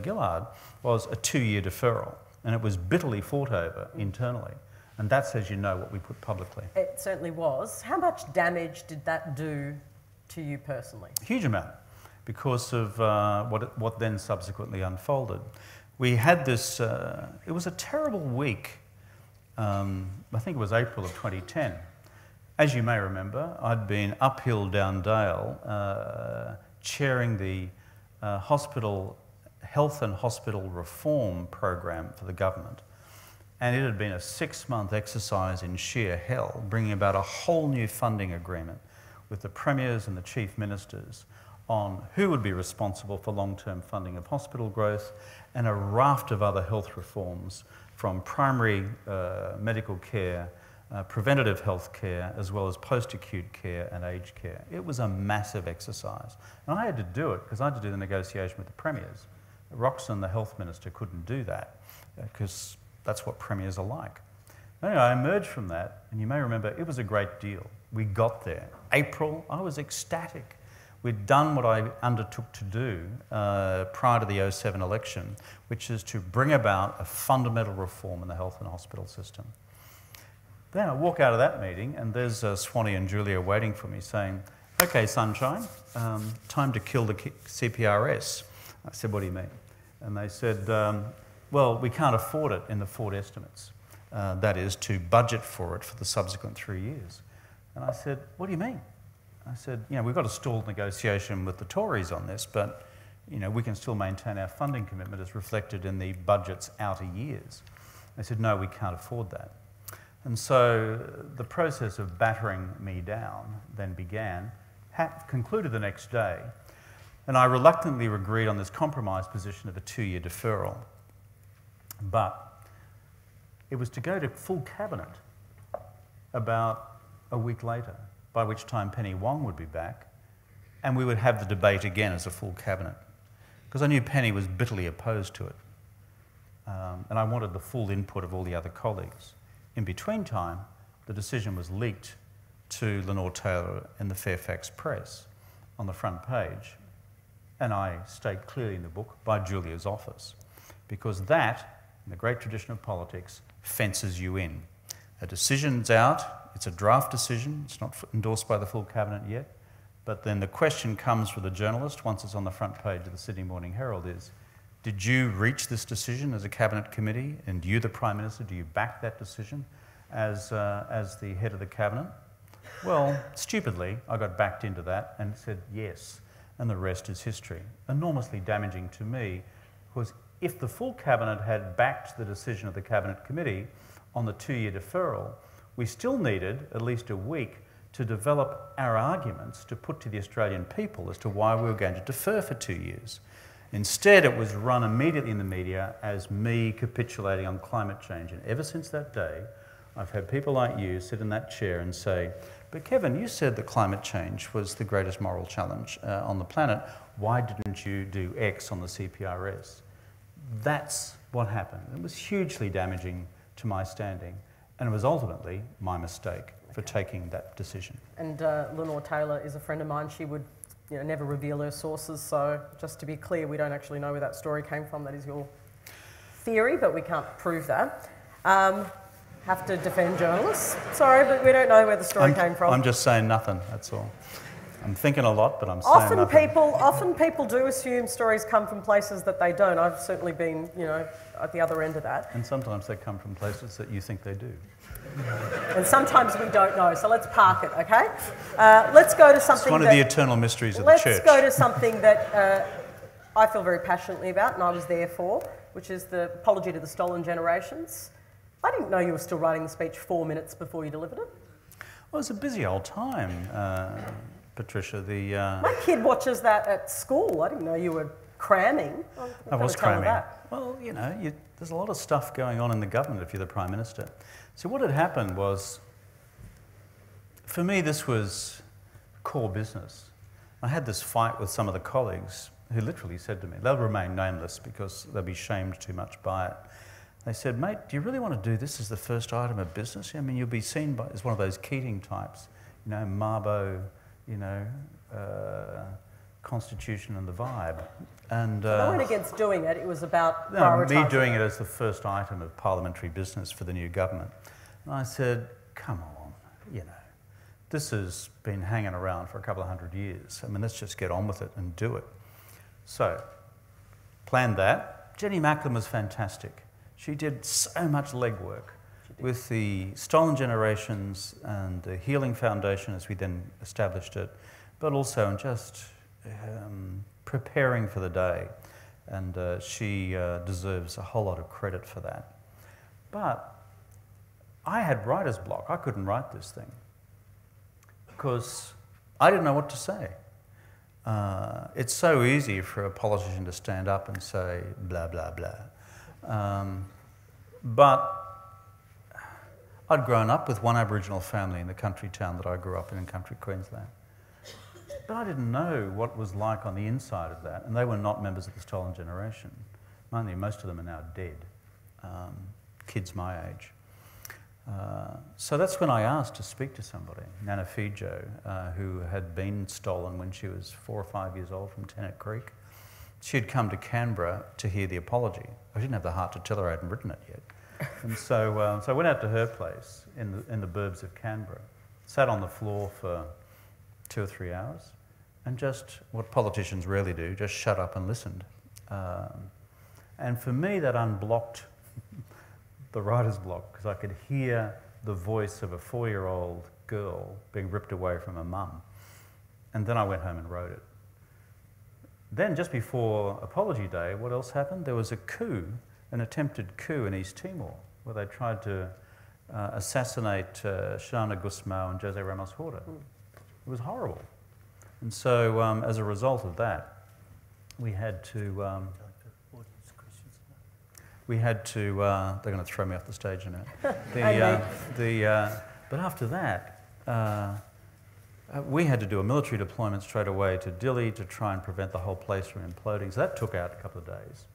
Gillard, was a 2-year deferral. And it was bitterly fought over internally. And that's, as you know, what we put publicly. It certainly was. How much damage did that do to you personally? Huge amount, because of what then subsequently unfolded. We had this, it was a terrible week. I think it was April of 2010. As you may remember, I'd been uphill down Dale, chairing the hospital health and hospital reform program for the government. And it had been a 6-month exercise in sheer hell, bringing about a whole new funding agreement with the premiers and the chief ministers on who would be responsible for long-term funding of hospital growth, and a raft of other health reforms from primary medical care, preventative health care, as well as post-acute care and aged care. It was a massive exercise. And I had to do it because I had to do the negotiation with the premiers. Roxanne, the health minister, couldn't do that because that's what premiers are like. Anyway, I emerged from that, and you may remember it was a great deal. We got there. April, I was ecstatic. We'd done what I undertook to do prior to the 2007 election, which is to bring about a fundamental reform in the health and hospital system. Then I walk out of that meeting, and there's Swanee and Julia waiting for me saying, "Okay, sunshine, time to kill the CPRS." I said, "What do you mean?" And they said, "Well, we can't afford it in the forward estimates. That is, to budget for it for the subsequent 3 years." And I said, "What do you mean?" I said, "We've got a stalled negotiation with the Tories on this, but, we can still maintain our funding commitment as reflected in the budget's outer years." They said, "No, we can't afford that." And so the process of battering me down then began, concluded the next day, and I reluctantly agreed on this compromise position of a 2-year deferral. But it was to go to full cabinet about a week later, by which time Penny Wong would be back, and we would have the debate again as a full cabinet, because I knew Penny was bitterly opposed to it, and I wanted the full input of all the other colleagues. In between time, the decision was leaked to Lenore Taylor in the Fairfax Press on the front page, and I state clearly in the book, by Julia's office, because that, in the great tradition of politics, fences you in. A decision's out, it's a draft decision, it's not endorsed by the full cabinet yet, but then the question comes for the journalist, once it's on the front page of the Sydney Morning Herald, is, did you reach this decision as a cabinet committee, and you, the Prime Minister, do you back that decision as the head of the cabinet? Well, stupidly, I got backed into that and said yes, and the rest is history. Enormously damaging to me, because if the full cabinet had backed the decision of the cabinet committee on the 2-year deferral, we still needed at least a week to develop our arguments to put to the Australian people as to why we were going to defer for 2 years. Instead, it was run immediately in the media as me capitulating on climate change. And ever since that day, I've had people like you sit in that chair and say, "But Kevin, you said that climate change was the greatest moral challenge on the planet. Why didn't you do X on the CPRS?" That's what happened. It was hugely damaging to my standing, and it was ultimately my mistake for taking that decision. And Lenore Taylor is a friend of mine. She would never reveal her sources, so just to be clear, we don't actually know where that story came from. That is your theory, but we can't prove that. Have to defend journalists. Sorry, but we don't know where the story came from. I'm just saying nothing, that's all. I'm thinking a lot, but I'm saying nothing. Often people do assume stories come from places that they don't. I've certainly been, at the other end of that. And sometimes they come from places that you think they do. And sometimes we don't know, so let's park it, okay? Let's go to something It's one of the eternal mysteries of the church. Let's go to something that I feel very passionately about, and I was there for, which is the apology to the stolen generations. I didn't know you were still writing the speech 4 minutes before you delivered it. Well, it's a busy old time, Patricia. My kid watches that at school. I didn't know you were cramming. I was cramming. Well, there's a lot of stuff going on in the government if you're the Prime Minister. So what had happened was, for me, this was core business. I had this fight with some of the colleagues who literally said to me, they'll remain nameless because they'll be shamed too much by it. They said, mate, do you really want to do this as the first item of business? I mean, you'll be seen as one of those Keating types, you know, Marbo, you know, Constitution and the vibe. And they weren't against doing it, it was about prioritising. Me doing it as the first item of parliamentary business for the new government. And I said, come on, you know, this has been hanging around for a couple of 100 years. I mean, let's just get on with it and do it. So, planned that. Jenny Macklin was fantastic. She did so much legwork with the Stolen Generations and the Healing Foundation as we then established it, but also in just preparing for the day. And she deserves a whole lot of credit for that. But I had writer's block. I couldn't write this thing because I didn't know what to say. It's so easy for a politician to stand up and say blah, blah, blah. But I'd grown up with one Aboriginal family in the country town that I grew up in country Queensland. But I didn't know what it was like on the inside of that, and they were not members of the Stolen Generation. Mainly, most of them are now dead, kids my age. So that's when I asked to speak to somebody, Nana Fijo, who had been stolen when she was 4 or 5 years old from Tennant Creek. She had come to Canberra to hear the apology. I didn't have the heart to tell her I hadn't written it yet. And so I went out to her place in the burbs of Canberra, sat on the floor for 2 or 3 hours, and just what politicians rarely do, just shut up and listened. And for me, that unblocked the writer's block, because I could hear the voice of a 4-year-old girl being ripped away from her mum. And then I went home and wrote it. Then, just before Apology Day, what else happened? There was a coup, an attempted coup in East Timor, where they tried to assassinate Shana Gusmao and Jose Ramos Horta. It was horrible. And so, as a result of that, we had to... they're going to throw me off the stage in a minute. But after that, we had to do a military deployment straight away to Dili to try and prevent the whole place from imploding. So that took out a couple of days.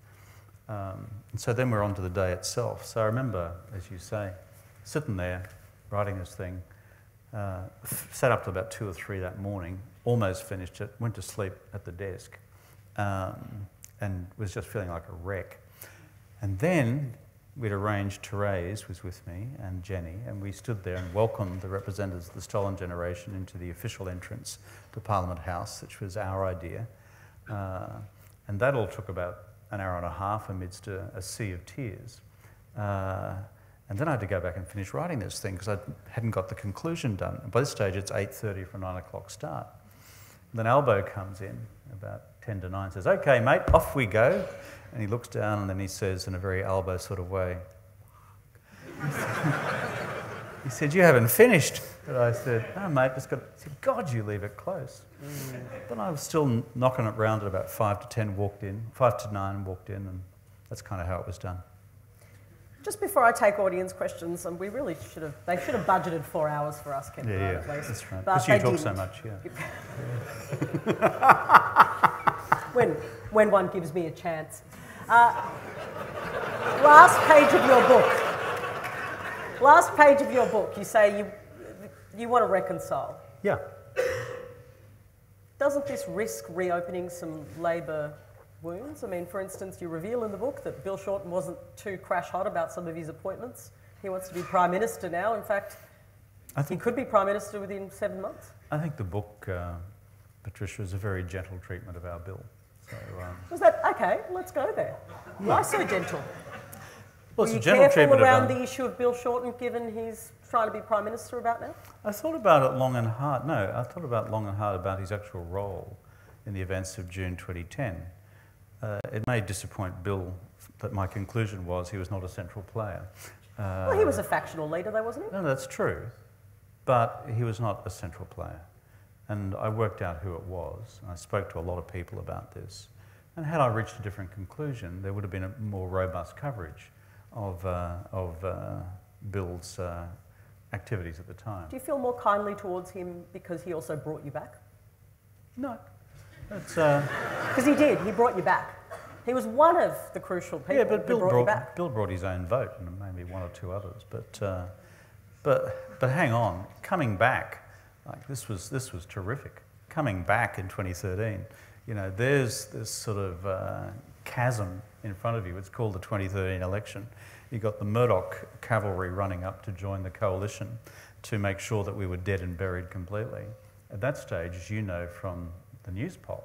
And so then we're on to the day itself. So I remember, as you say, sitting there, writing this thing, sat up till about 2 or 3 that morning, almost finished it, went to sleep at the desk, and was just feeling like a wreck. And then we'd arranged, Therese was with me and Jenny, and we stood there and welcomed the representatives of the Stolen Generation into the official entrance to Parliament House, which was our idea. And that all took about an hour and a half amidst a sea of tears. And then I had to go back and finish writing this thing because I hadn't got the conclusion done. And by this stage, it's 8:30 for a 9 o'clock start. And then Albo comes in about 10 to 9, says, "Okay, mate, off we go." And he looks down and then he says in a very Albo sort of way, he said, "You haven't finished." But I said, "No, mate, just got." He said, "God, you leave it close." But I was still knocking it round at about 5 to 10 walked in, 5 to 9 walked in, and that's kind of how it was done. Just before I take audience questions, and they should have budgeted 4 hours for us, Ken. Yeah, at least. that's right. Because you talk so much, When one gives me a chance. Last page of your book. Last page of your book, you say you want to reconcile. Yeah. Doesn't this risk reopening some Labor wounds? I mean, for instance, you reveal in the book that Bill Shorten wasn't too crash hot about some of his appointments. He wants to be Prime Minister now. In fact, he could be Prime Minister within 7 months. I think the book, Patricia, is a very gentle treatment of our bill. So, was that, okay, let's go there. Why so gentle? Well, Were it's you a gentle careful treatment around the issue of Bill Shorten, given he's trying to be Prime Minister about now? I thought about it long and hard. No, I thought about long and hard about his actual role in the events of June 2010. It may disappoint Bill that my conclusion was he was not a central player. Well, he was a factional leader though, wasn't he? No, that's true. But he was not a central player. And I worked out who it was, and I spoke to a lot of people about this. And had I reached a different conclusion, there would have been a more robust coverage of Bill's activities at the time. Do you feel more kindly towards him because he also brought you back? No. Because he did. He brought you back. He was one of the crucial people. Yeah, but who brought you back. Bill brought his own vote, and maybe one or two others. But hang on, coming back, like this was terrific. Coming back in 2013, you know, there's this sort of chasm in front of you. It's called the 2013 election. You got the Murdoch cavalry running up to join the coalition to make sure that we were dead and buried completely. At that stage, as you know from the news poll,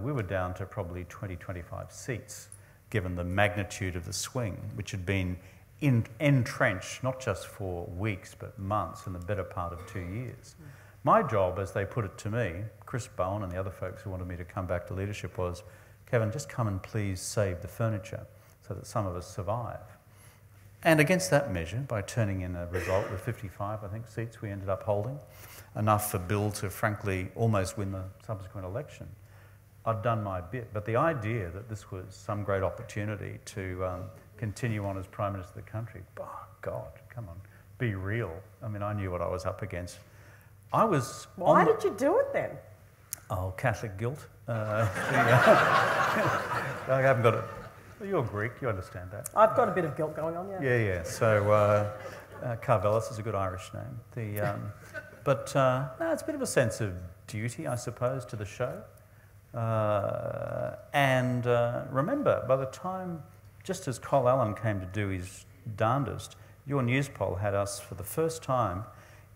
we were down to probably 20-25 seats, given the magnitude of the swing, which had been entrenched not just for weeks but months and the better part of 2 years. My job, as they put it to me, Chris Bowen and the other folks who wanted me to come back to leadership, was, Kevin, just come and please save the furniture so that some of us survive. And against that measure, by turning in a result with 55, I think, seats we ended up holding, enough for Bill to frankly almost win the subsequent election, I'd done my bit. But the idea that this was some great opportunity to continue on as Prime Minister of the country, oh God, come on, be real. I mean, I knew what I was up against. I was... Why did you do it then? Oh, Catholic guilt. I haven't got it. You're Greek, you understand that. I've got a bit of guilt going on, yeah. Yeah. So Karvelas is a good Irish name. No, it's a bit of a sense of duty, I suppose, to the show. Remember, by the time, just as Col Allen came to do his darndest, your news poll had us for the first time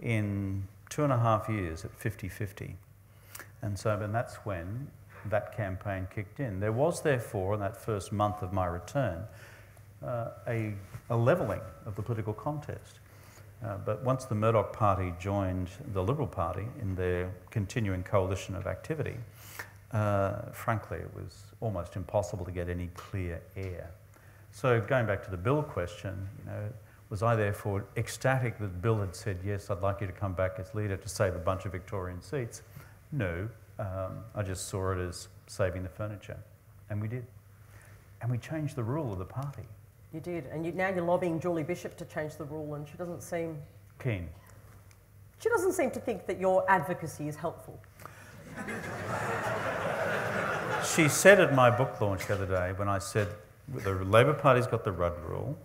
in 2.5 years at 50-50. And that's when that campaign kicked in. There was, therefore, in that first month of my return, a levelling of the political contest. But once the Murdoch Party joined the Liberal Party in their continuing coalition of activity, frankly, it was almost impossible to get any clear air. So going back to the Bill question, you know, was I therefore ecstatic that Bill had said, yes, I'd like you to come back as leader to save a bunch of Victorian seats? No, I just saw it as saving the furniture, and we did. And we changed the rule of the party. You did, and now you're lobbying Julie Bishop to change the rule, and she doesn't seem... Keen. She doesn't seem to think that your advocacy is helpful. She said at my book launch the other day, when I said, the Labor Party's got the Rudd rule,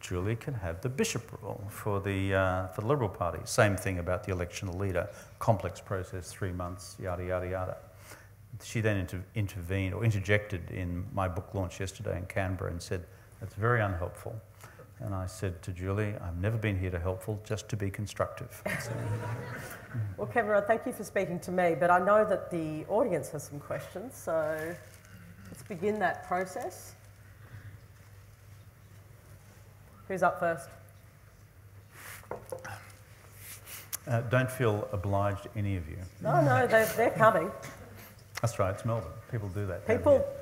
Julie can have the Bishop rule for the Liberal Party. Same thing about the election of leader, complex process, 3 months, yada, yada, yada. She then intervened or interjected in my book launch yesterday in Canberra and said, that's very unhelpful. And I said to Julie, I've never been here to helpful, just to be constructive. So, Well, Kevin Rudd, thank you for speaking to me, but I know that the audience has some questions, so let's begin that process. Who's up first? Don't feel obliged, any of you. No, they're coming. That's right, it's Melbourne. People do that.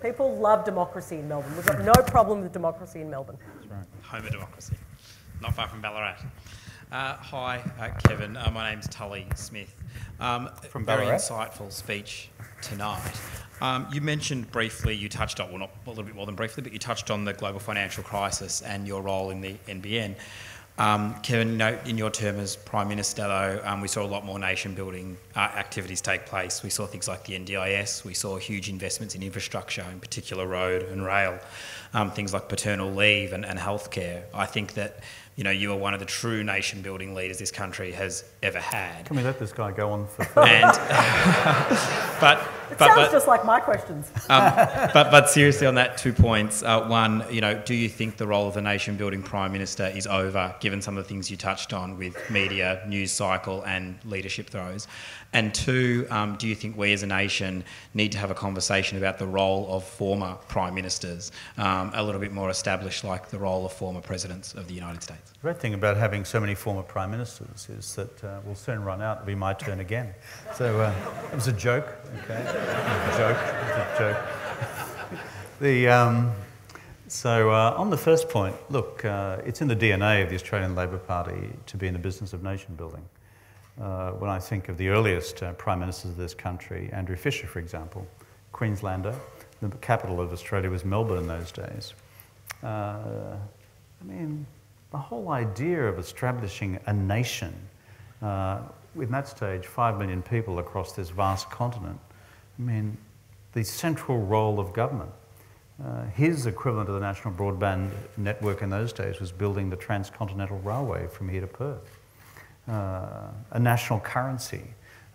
People love democracy in Melbourne. We've got no problem with democracy in Melbourne. That's right. Home of democracy. Not far from Ballarat. Hi, Kevin. My name's Tully Smith. From Very Ballarat? insightful speech tonight. You mentioned briefly, you touched on, well, not a little bit more than briefly, but you touched on the global financial crisis and your role in the NBN. Kevin, you know, in your term as Prime Minister, though, we saw a lot more nation-building activities take place. We saw things like the NDIS. We saw huge investments in infrastructure, in particular road and rail, things like paternal leave and healthcare. I think that, you know, you are one of the true nation-building leaders this country has ever had. Can we let this guy go on for further? And, It sounds just like my questions. But seriously, on that, 2 points. One, you know, do you think the role of the nation-building Prime Minister is over, given some of the things you touched on with media, news cycle and leadership throws? And two, do you think we as a nation need to have a conversation about the role of former Prime Ministers, a little bit more established, like the role of former Presidents of the United States? The great thing about having so many former Prime Ministers is that we'll soon run out. It'll be my turn again. So it was a joke, okay? It was a joke. So on the first point, look, it's in the DNA of the Australian Labor Party to be in the business of nation building. When I think of the earliest Prime Ministers of this country, Andrew Fisher, for example, Queenslander, the capital of Australia was Melbourne in those days. I mean, the whole idea of establishing a nation, in that stage, 5 million people across this vast continent, I mean, the central role of government. His equivalent of the national broadband network in those days was building the transcontinental railway from here to Perth, a national currency,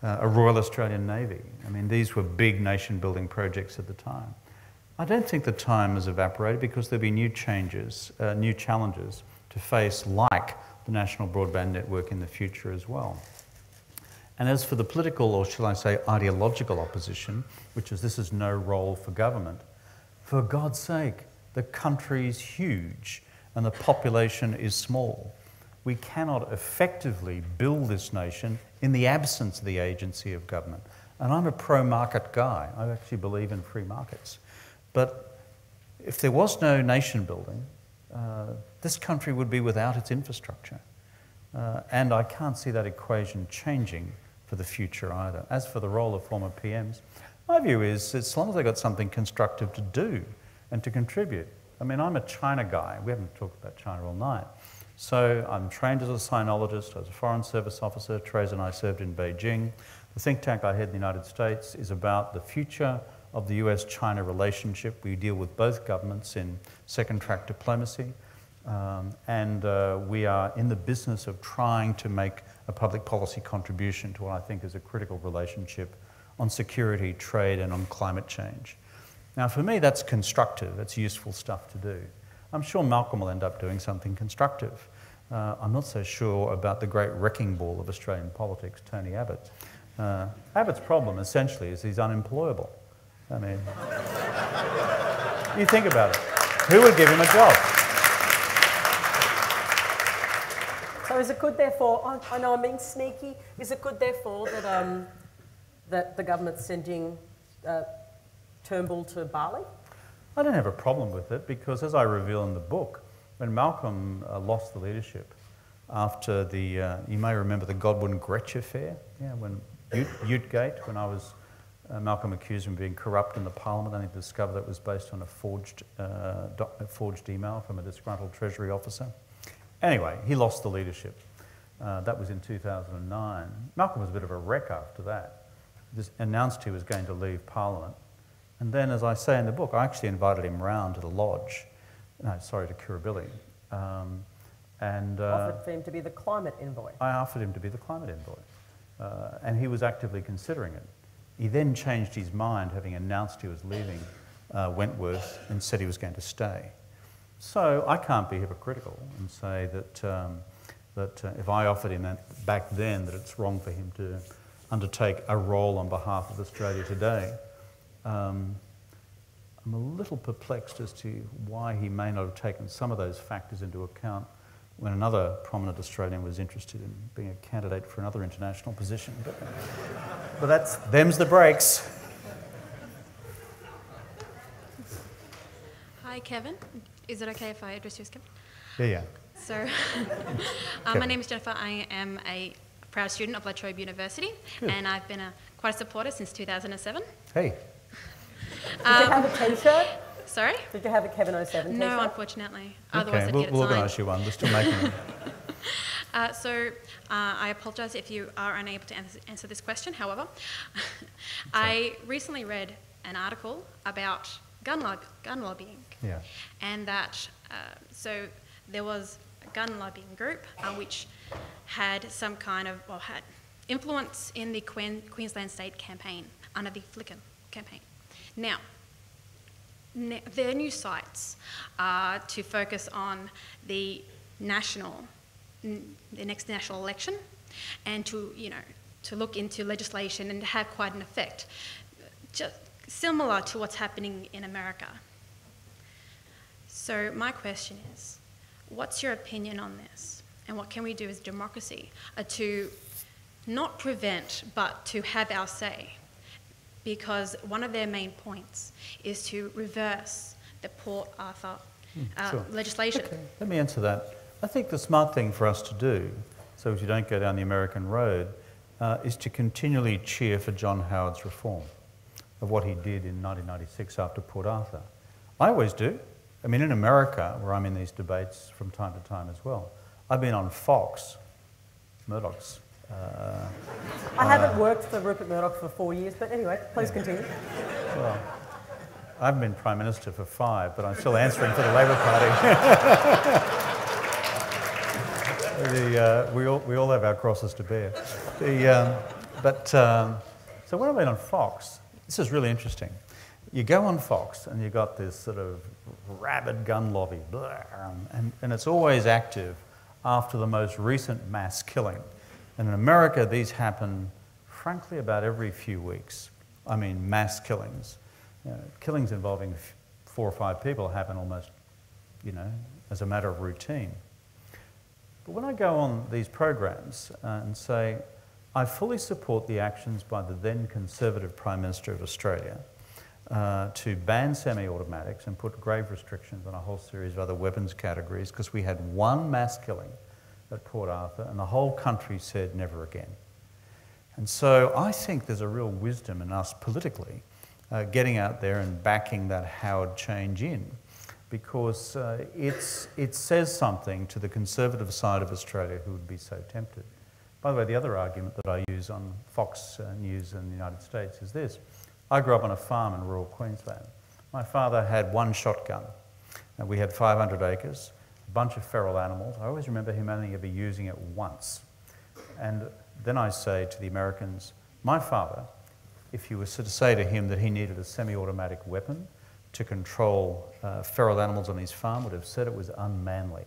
a Royal Australian Navy. I mean, these were big nation-building projects at the time. I don't think the time has evaporated because there'll be new changes, new challenges to face, like the national broadband network in the future as well. And as for the political, or shall I say ideological opposition, which is this is no role for government, for God's sake, the country's huge and the population is small. We cannot effectively build this nation in the absence of the agency of government. And I'm a pro-market guy. I actually believe in free markets. But if there was no nation building, this country would be without its infrastructure. And I can't see that equation changing for the future either. As for the role of former PMs, my view is as long as they've got something constructive to do and to contribute. I mean, I'm a China guy. We haven't talked about China all night. So I'm trained as a sinologist, as a Foreign Service officer. Teresa and I served in Beijing. The think tank I head in the United States is about the future of the US-China relationship. We deal with both governments in second-track diplomacy. We are in the business of trying to make a public policy contribution to what I think is a critical relationship on security, trade, and on climate change. Now, for me, that's constructive. It's useful stuff to do. I'm sure Malcolm will end up doing something constructive. I'm not so sure about the great wrecking ball of Australian politics, Tony Abbott. Abbott's problem, essentially, is he's unemployable. I mean, you think about it. Who would give him a job? So is it good, therefore, I know I'm being sneaky, is it good, therefore, that, that the government's sending Turnbull to Bali? I don't have a problem with it because, as I reveal in the book, when Malcolm lost the leadership after the, you may remember the Godwin-Gretsch affair, when Utegate, when I was, Malcolm accused him of being corrupt in the Parliament, and he discovered that it was based on a forged email from a disgruntled Treasury officer. Anyway, he lost the leadership. That was in 2009. Malcolm was a bit of a wreck after that. Just announced he was going to leave Parliament. And then, as I say in the book, I actually invited him round to the lodge, to Kirribilli. Offered for him to be the climate envoy. I offered him to be the climate envoy. And he was actively considering it. He then changed his mind, having announced he was leaving Wentworth, and said he was going to stay. So I can't be hypocritical and say that, if I offered him that back then, that it's wrong for him to undertake a role on behalf of Australia today. I'm a little perplexed as to why he may not have taken some of those factors into account when another prominent Australian was interested in being a candidate for another international position. But them's the breaks. Hi, Kevin. Is it okay if I address you as Kevin? Yeah. So, my name is Jennifer. I am a proud student of Trobe University. Good. And I've been quite a supporter since 2007. Hey. Did you have a T-shirt? Sorry? Did you have a Kevin 07 T-shirt? No, unfortunately. Okay, Otherwise, we'll organise you one. We're still making them. I apologise if you are unable to answer this question. However, I recently read an article about gun lobbying. Yeah. And that, so there was a gun lobbying group which had some kind of, had influence in the Queensland State campaign under the Flickr campaign. Now, their new sites are to focus on the next national election, and to look into legislation and have quite an effect, just similar to what's happening in America. So my question is, what's your opinion on this, and what can we do as democracy to not prevent but to have our say? Because one of their main points is to reverse the Port Arthur legislation. Okay. Let me answer that. I think the smart thing for us to do, so as you don't go down the American road, is to continually cheer for John Howard's reform of what he did in 1996 after Port Arthur. I always do. I mean, in America, where I'm in these debates from time to time as well, I've been on Fox, Murdoch's. I haven't worked for Rupert Murdoch for 4 years, but anyway, please continue. Well, I haven't been Prime Minister for 5, but I'm still answering for the Labor Party. We all have our crosses to bear. So when I've been on Fox, this is really interesting. You go on Fox and you've got this sort of rabid gun lobby, and it's always active after the most recent mass killing. And in America, these happen, frankly, about every few weeks. I mean, mass killings. Killings involving 4 or 5 people happen almost, as a matter of routine. But when I go on these programs and say, I fully support the actions by the then Conservative Prime Minister of Australia to ban semi-automatics and put grave restrictions on a whole series of other weapons categories, because we had one mass killing at Port Arthur and the whole country said never again. And so I think there's a real wisdom in us politically getting out there and backing that Howard change in, because it says something to the conservative side of Australia who would be so tempted. By the way, the other argument that I use on Fox News in the United States is this. I grew up on a farm in rural Queensland. My father had one shotgun, and we had 500 acres, a bunch of feral animals. I always remember him only ever using it once. And then I say to the Americans, my father, if you were to say to him that he needed a semi-automatic weapon to control feral animals on his farm, would have said it was unmanly.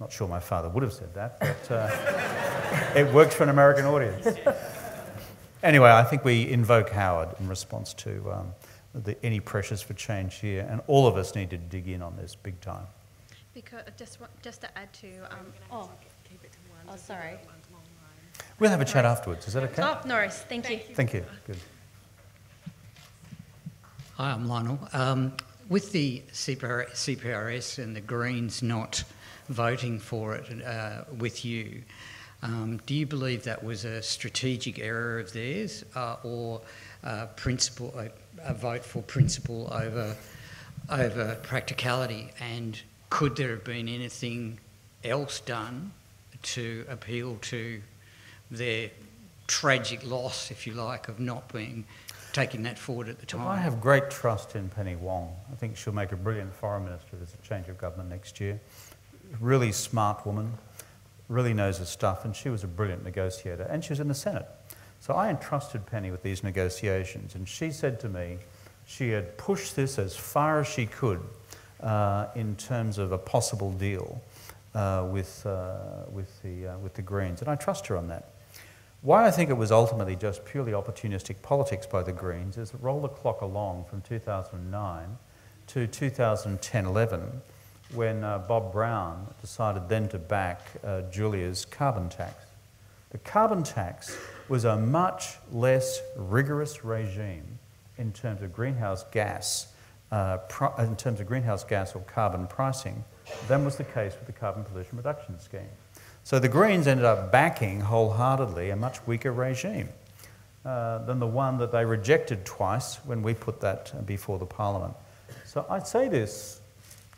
Not sure my father would have said that, but it worked for an American audience. Anyway, I think we invoke Howard in response to any pressures for change here, and all of us need to dig in on this big time. Because just to add to, sorry. We'll have a chat afterwards. Is that okay? Oh, no worries. Thank you. Thank you. Good. Hi, I'm Lionel. With the CPRS and the Greens not voting for it with you, do you believe that was a strategic error of theirs, or a vote for principle over practicality? And could there have been anything else done to appeal to their tragic loss, if you like, of not taking that forward at the time? I have great trust in Penny Wong. I think she'll make a brilliant foreign minister if there's a change of government next year. Really smart woman, really knows her stuff, and she was a brilliant negotiator, and she was in the Senate. So I entrusted Penny with these negotiations, and she said to me she had pushed this as far as she could in terms of a possible deal with the Greens, and I trust her on that. Why I think it was ultimately just purely opportunistic politics by the Greens is roll the clock along from 2009 to 2010-11, when Bob Brown decided then to back Julia's carbon tax. The carbon tax was a much less rigorous regime in terms of greenhouse gas, or carbon pricing, than was the case with the carbon pollution reduction scheme. So the Greens ended up backing wholeheartedly a much weaker regime than the one that they rejected twice when we put that before the Parliament. So I'd say this,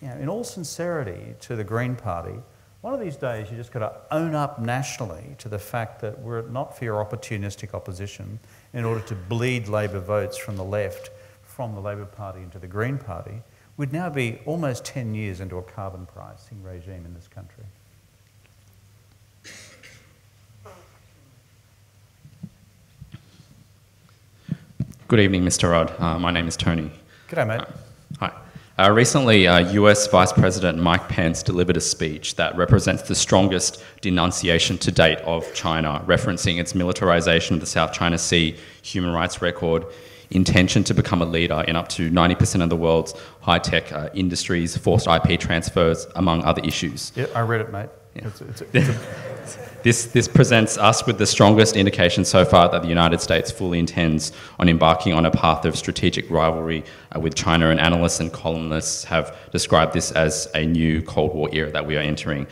in all sincerity to the Green Party, one of these days you just got to own up nationally to the fact that were it not for your opportunistic opposition in order to bleed Labor votes from the left, from the Labor Party into the Green Party, we'd now be almost 10 years into a carbon pricing regime in this country. Good evening, Mr. Rudd. My name is Tony. G'day, mate. Hi. Recently, US Vice President Mike Pence delivered a speech that represents the strongest denunciation to date of China, referencing its militarization of the South China Sea, human rights record, intention to become a leader in up to 90% of the world's high-tech industries, forced IP transfers, among other issues. Yeah, I read it, mate. Yeah. This presents us with the strongest indication so far that the United States fully intends on embarking on a path of strategic rivalry with China, and analysts and columnists have described this as a new Cold War era that we are entering.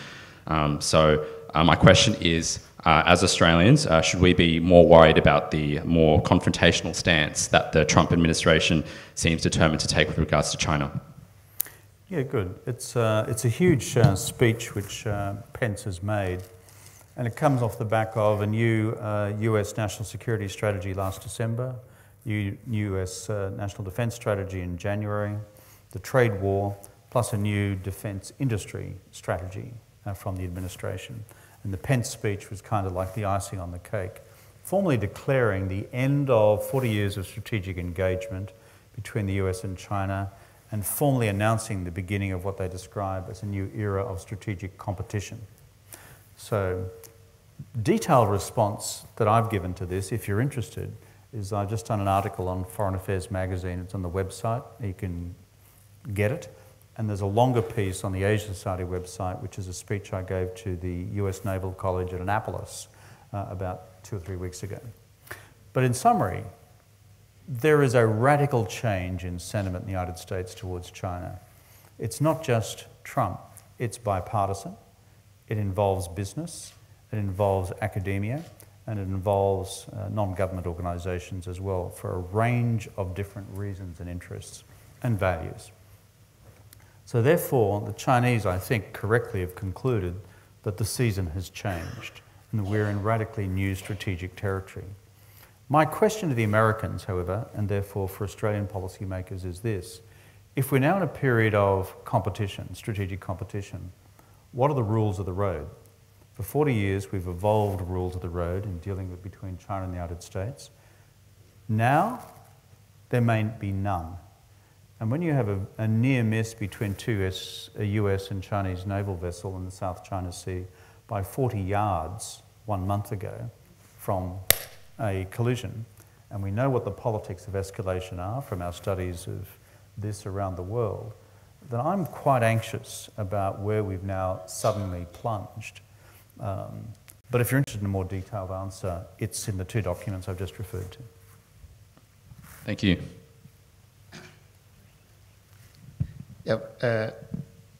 My question is, as Australians, should we be more worried about the more confrontational stance that the Trump administration seems determined to take with regards to China? Yeah, good. It's a huge speech which Pence has made, and it comes off the back of a new US national security strategy last December, US National Defence Strategy in January, the trade war, plus a new defence industry strategy from the administration. And the Pence speech was kind of like the icing on the cake, formally declaring the end of 40 years of strategic engagement between the US and China, and formally announcing the beginning of what they describe as a new era of strategic competition. So, detailed response that I've given to this, if you're interested, is I've just done an article on Foreign Affairs magazine. It's on the website. You can get it. And there's a longer piece on the Asia Society website, which is a speech I gave to the US Naval College at Annapolis about 2 or 3 weeks ago. But in summary, there is a radical change in sentiment in the United States towards China. It's not just Trump, it's bipartisan. It involves business, it involves academia, and it involves non-government organisations as well for a range of different reasons and interests and values. So therefore, the Chinese, I think, correctly have concluded that the season has changed and that we're in radically new strategic territory. My question to the Americans, however, and therefore for Australian policymakers is this: if we're now in a period of competition, strategic competition, what are the rules of the road? For 40 years, we've evolved rules of the road in dealing with between China and the United States. Now, there may be none. And when you have a near miss between a US and Chinese naval vessel in the South China Sea by 40 yards 1 month ago from a collision, and we know what the politics of escalation are from our studies of this around the world, then I'm quite anxious about where we've now suddenly plunged. But if you're interested in a more detailed answer, it's in the 2 documents I've just referred to. Thank you. Yep.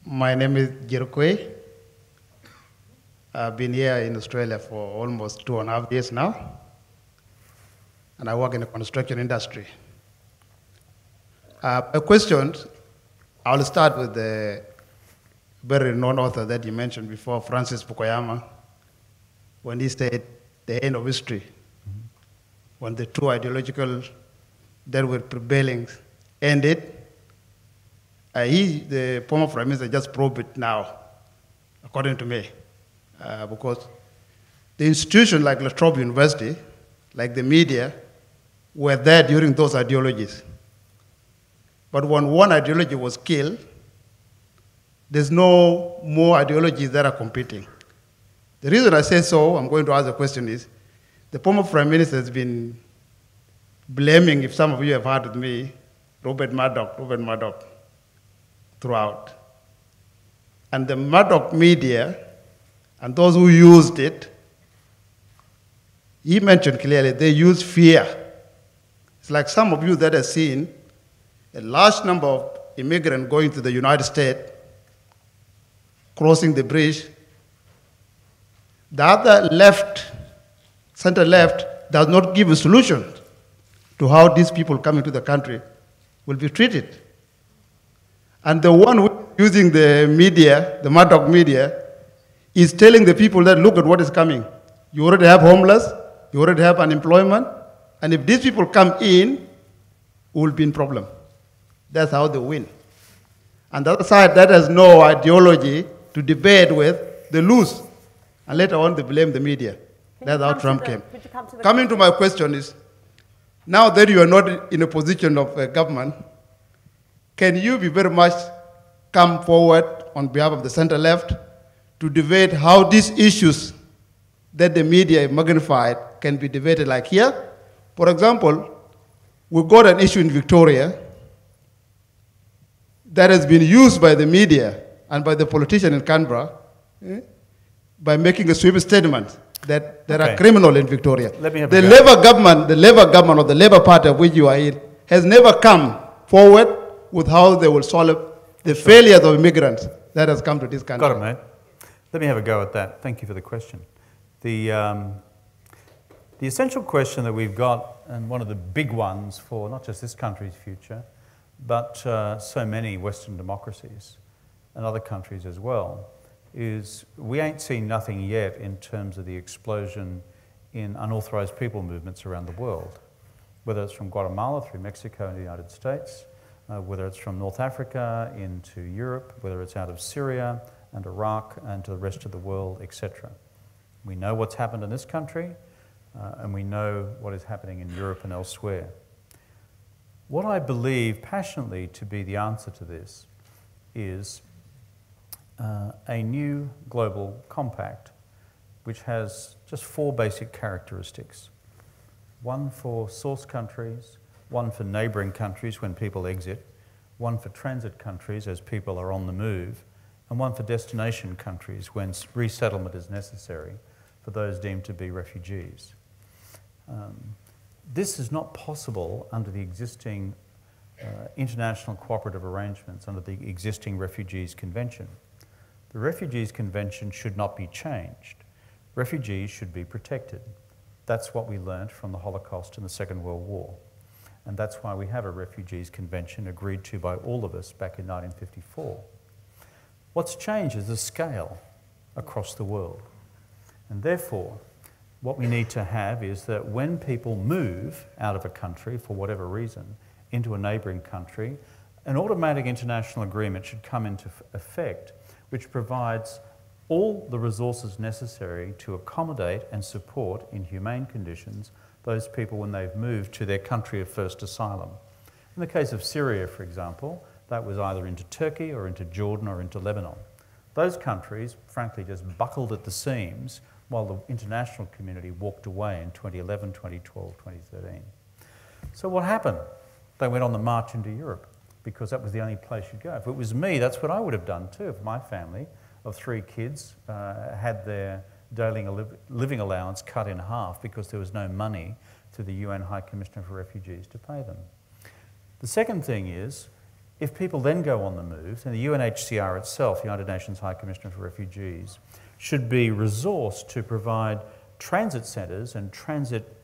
My name is Jirokwe. I've been here in Australia for almost 2.5 years now, and I work in the construction industry. A question, I'll start with the very renowned author that you mentioned before, Francis Fukuyama, when he said the end of history, when the two ideological that were prevailing ended. The former Prime Minister, just proved it now, according to me, because the institution like the Trobe University, like the media, were there during those ideologies. But when one ideology was killed, there's no more ideologies that are competing. The reason I say so, I'm going to ask the question, is the former Prime Minister has been blaming, if some of you have heard with me, Robert Murdoch, throughout. And the Murdoch media and those who used it, he mentioned clearly, they use fear. It's like some of you that have seen a large number of immigrants going to the United States, crossing the bridge. The other left, center left, does not give a solution to how these people coming to the country will be treated. And the one who is using the media, the Murdoch media, is telling the people that look at what is coming. You already have homeless, you already have unemployment, and if these people come in, we will be in problem. That's how they win. And the other side that has no ideology to debate with, they lose. And later on, they blame the media. That's how Trump came. Coming to my question is, now that you are not in a position of government, can you be very much come forward on behalf of the center-left to debate how these issues that the media magnified can be debated like here? For example, we got an issue in Victoria that has been used by the media and by the politician in Canberra by making a sweeping statement that there are criminals in Victoria. The Labour government or the Labour Party of which you are in has never come forward with how they will solve the failures of immigrants that has come to this country. Got it, mate. Let me have a go at that. Thank you for the question. The essential question that we've got, and one of the big ones for not just this country's future, but so many Western democracies and other countries as well, is we ain't seen nothing yet in terms of the explosion in unauthorised people movements around the world. whether it's from Guatemala through Mexico and the United States, whether it's from North Africa into Europe, whether it's out of Syria and Iraq and to the rest of the world, etc. We know what's happened in this country, and we know what is happening in Europe and elsewhere. What I believe passionately to be the answer to this is a new global compact which has just 4 basic characteristics. One for source countries, one for neighbouring countries when people exit, one for transit countries as people are on the move, and one for destination countries when resettlement is necessary for those deemed to be refugees. This is not possible under the existing international cooperative arrangements, under the existing Refugees Convention. The Refugees Convention should not be changed. Refugees should be protected. That's what we learnt from the Holocaust and the Second World War. And that's why we have a Refugees Convention agreed to by all of us back in 1954. What's changed is the scale across the world. And therefore, what we need to have is that when people move out of a country for whatever reason into a neighbouring country, an automatic international agreement should come into effect which provides all the resources necessary to accommodate and support in humane conditions those people when they've moved to their country of first asylum. In the case of Syria, for example, that was either into Turkey or into Jordan or into Lebanon. Those countries, frankly, just buckled at the seams while the international community walked away in 2011, 2012, 2013. So what happened? They went on the march into Europe because that was the only place you'd go. If it was me, that's what I would have done too. If my family of 3 kids had their daily living allowance cut in half because there was no money through the UN High Commissioner for Refugees to pay them. The second thing is, if people then go on the move, then the UNHCR itself, the United Nations High Commissioner for Refugees, should be resourced to provide transit centres and transit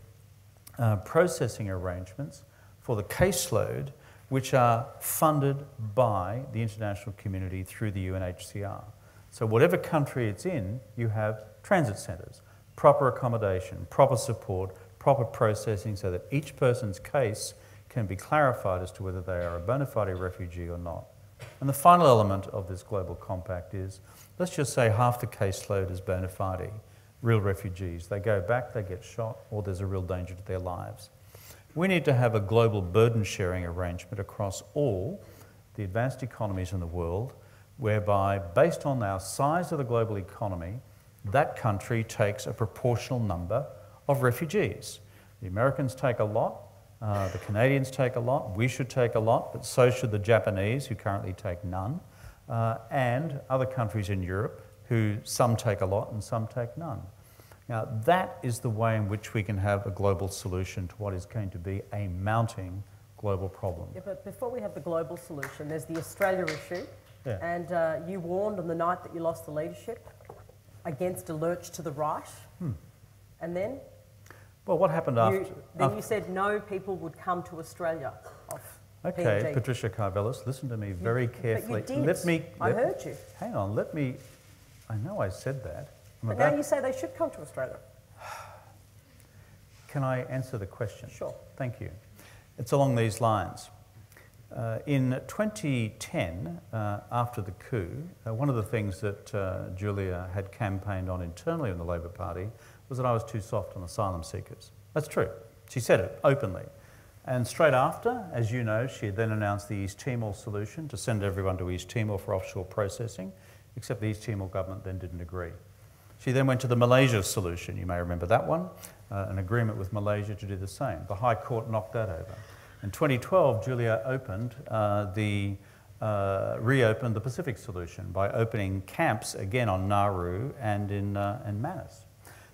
processing arrangements for the caseload which are funded by the international community through the UNHCR. So whatever country it's in, you have transit centres, proper accommodation, proper support, proper processing so that each person's case can be clarified as to whether they are a bona fide refugee or not. And the final element of this global compact is, let's just say half the caseload is bona fide, real refugees. They go back, they get shot, or there's a real danger to their lives. We need to have a global burden sharing arrangement across all the advanced economies in the world, whereby, based on our size of the global economy, that country takes a proportional number of refugees. The Americans take a lot, the Canadians take a lot, we should take a lot, but so should the Japanese, who currently take none, and other countries in Europe, who some take a lot and some take none. Now, that is the way in which we can have a global solution to what is going to be a mounting global problem. Yeah, but before we have the global solution, there's the Australia issue. Yeah. And you warned on the night that you lost the leadership against a lurch to the right. And then? Well, what happened after? You said no people would come to Australia off Okay, PNG. Patricia Karvelas, listen to me very carefully. But you did. I heard you. Hang on, I know I said that. But now you say they should come to Australia. Can I answer the question? Sure. Thank you. It's along these lines. In 2010, after the coup, one of the things that Julia had campaigned on internally in the Labor Party was that I was too soft on asylum seekers. That's true. She said it openly. And straight after, as you know, she had then announced the East Timor solution to send everyone to East Timor for offshore processing, except the East Timor government then didn't agree. She then went to the Malaysia solution, you may remember that one, an agreement with Malaysia to do the same. The High Court knocked that over. In 2012, Julia reopened the Pacific solution by opening camps again on Nauru and in Manus.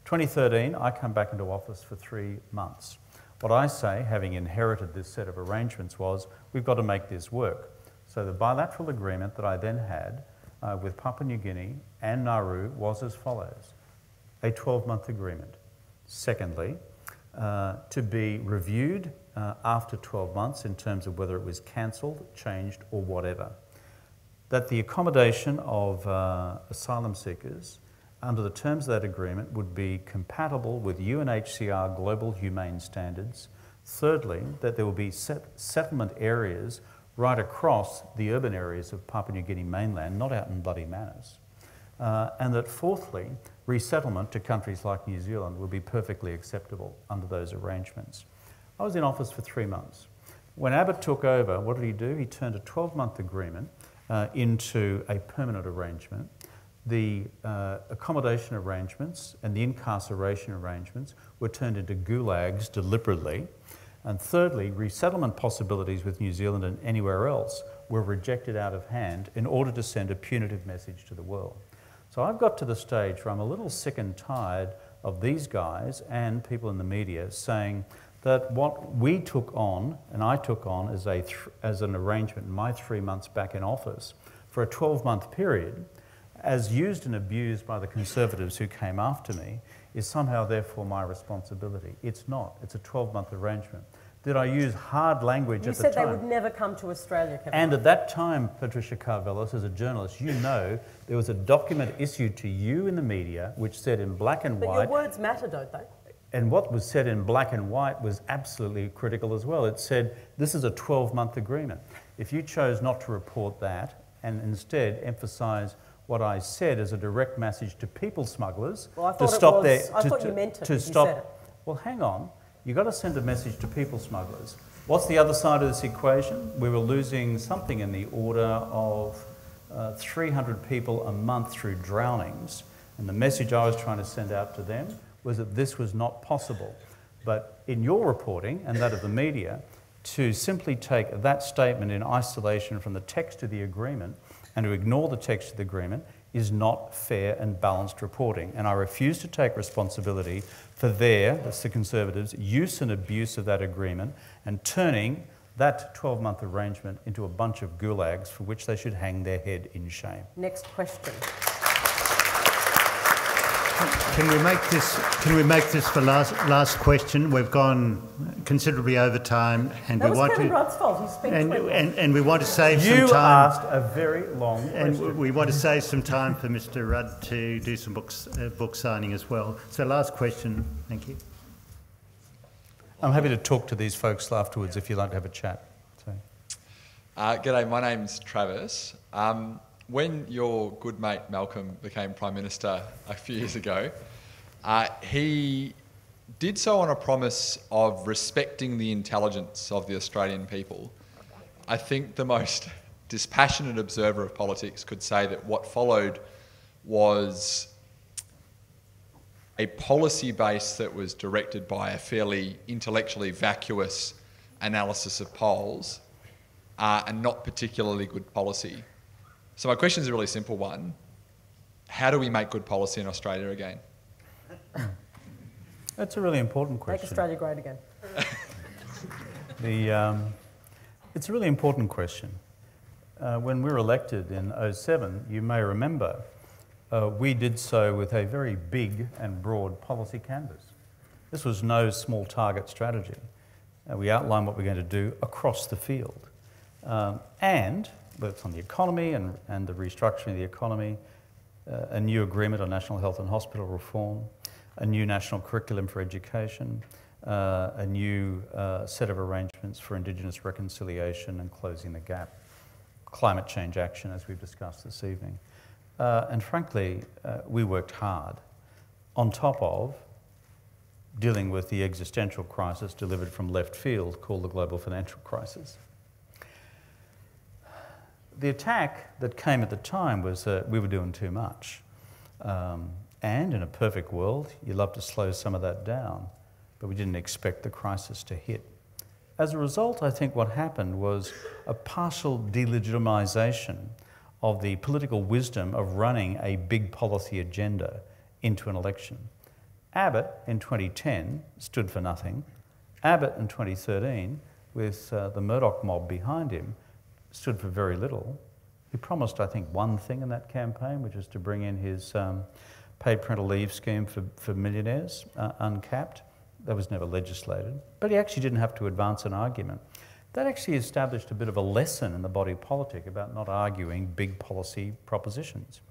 2013, I come back into office for 3 months. What I say, having inherited this set of arrangements, was we've got to make this work. So the bilateral agreement that I then had with Papua New Guinea and Nauru was as follows: a 12-month agreement. Secondly, to be reviewed after 12 months in terms of whether it was cancelled, changed or whatever. That the accommodation of asylum seekers under the terms of that agreement would be compatible with UNHCR global humane standards Thirdly, that there will be settlement areas right across the urban areas of Papua New Guinea mainland, not out in bloody Manus. And that fourthly, resettlement to countries like New Zealand will be perfectly acceptable under those arrangements. I was in office for 3 months. When Abbott took over, what did he do? He turned a 12-month agreement into a permanent arrangement. The accommodation arrangements and the incarceration arrangements were turned into gulags deliberately. And thirdly, resettlement possibilities with New Zealand and anywhere else were rejected out of hand in order to send a punitive message to the world. So I've got to the stage where I'm a little sick and tired of these guys and people in the media saying that what we took on, and I took on as an arrangement in my 3 months back in office for a 12-month period, as used and abused by the Conservatives who came after me, is somehow therefore my responsibility. It's not. It's a 12-month arrangement. Did I use hard language at the time? You said they would never come to Australia, Kevin. And at that time, Patricia Karvelas, as a journalist, you know there was a document issued to you in the media which said in black and white... But your words matter, don't they? And what was said in black and white was absolutely critical as well. It said, this is a 12-month agreement. If you chose not to report that and instead emphasise what I said as a direct message to people smugglers well, I to stop their... I thought you meant it to you stop, said it. Well, hang on. You've got to send a message to people smugglers. What's the other side of this equation? We were losing something in the order of 300 people a month through drownings. And the message I was trying to send out to them was that this was not possible. But in your reporting and that of the media, to simply take that statement in isolation from the text of the agreement and to ignore the text of the agreement is not fair and balanced reporting. And I refuse to take responsibility for that's the Conservatives, use and abuse of that agreement and turning that 12-month arrangement into a bunch of gulags for which they should hang their head in shame. Next question. Can we make this the last question? We've gone considerably over time, and that we want Kevin to. Rudd's fault. He spent and we want to save some time. You asked a very long question. And we want to save some time for Mr. Rudd to do some book signing as well. So, last question. Thank you. I'm happy to talk to these folks afterwards if you'd like to have a chat. So. G'day, my name's Travis. When your good mate Malcolm became Prime Minister a few years ago, he did so on a promise of respecting the intelligence of the Australian people. I think the most dispassionate observer of politics could say that what followed was a policy base that was directed by a fairly intellectually vacuous analysis of polls and not particularly good policy. So my question is a really simple one. How do we make good policy in Australia again? That's a really important question. Make Australia great again. It's a really important question. When we were elected in 2007, you may remember, we did so with a very big and broad policy canvas. This was no small target strategy. We outlined what we're going to do across the field. And both on the economy and the restructuring of the economy, a new agreement on national health and hospital reform, a new national curriculum for education, a new set of arrangements for Indigenous reconciliation and closing the gap, climate change action, as we've discussed this evening. And frankly, we worked hard on top of dealing with the existential crisis delivered from left field called the global financial crisis. The attack that came at the time was that we were doing too much. And in a perfect world, you'd love to slow some of that down, but we didn't expect the crisis to hit. As a result, I think what happened was a partial delegitimisation of the political wisdom of running a big policy agenda into an election. Abbott in 2010 stood for nothing. Abbott in 2013, with the Murdoch mob behind him, stood for very little. He promised, I think, one thing in that campaign, which was to bring in his paid parental leave scheme for millionaires, uncapped. That was never legislated. But he actually didn't have to advance an argument. That actually established a bit of a lesson in the body politic about not arguing big policy propositions.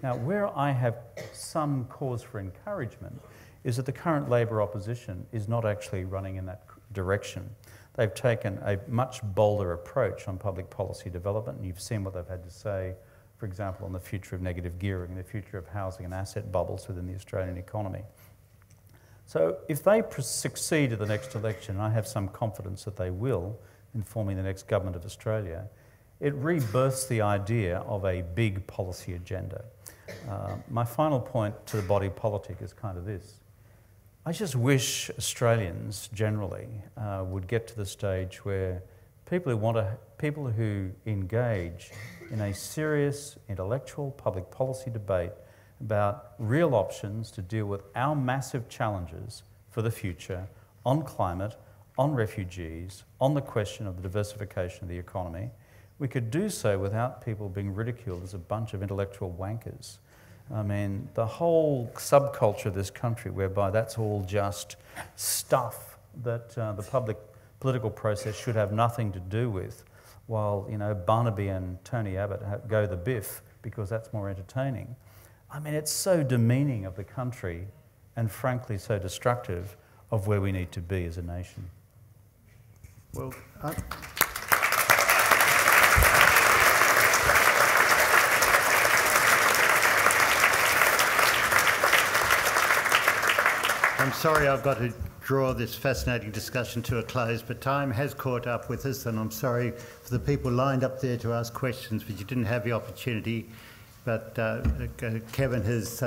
Now, where I have some cause for encouragement is that the current Labor opposition is not actually running in direction. They've taken a much bolder approach on public policy development, and you've seen what they've had to say, for example, on the future of negative gearing, the future of housing and asset bubbles within the Australian economy. So if they succeed at the next election, and I have some confidence that they will in forming the next government of Australia, it rebirths the idea of a big policy agenda. My final point to the body politic is kind of this. I just wish Australians generally would get to the stage where people who engage in a serious intellectual public policy debate about real options to deal with our massive challenges for the future on climate, on refugees, on the question of the diversification of the economy, we could do so without people being ridiculed as a bunch of intellectual wankers. I mean, the whole subculture of this country whereby that's all just stuff that the public political process should have nothing to do with, while, you know, Barnaby and Tony Abbott go the biff because that's more entertaining. I mean, it's so demeaning of the country and frankly so destructive of where we need to be as a nation. Well, I'm sorry I've got to draw this fascinating discussion to a close, but time has caught up with us, and I'm sorry for the people lined up there to ask questions, but you didn't have the opportunity. But Kevin has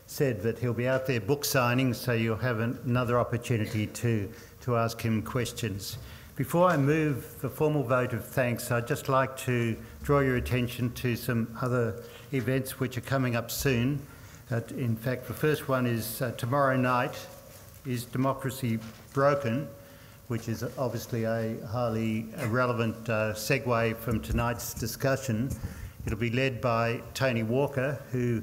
said that he'll be out there book signing, so you'll have another opportunity to ask him questions. Before I move the formal vote of thanks, I'd just like to draw your attention to some other events which are coming up soon. In fact, the first one is tomorrow night, Is Democracy Broken?, which is obviously a highly relevant segue from tonight's discussion. It'll be led by Tony Walker, who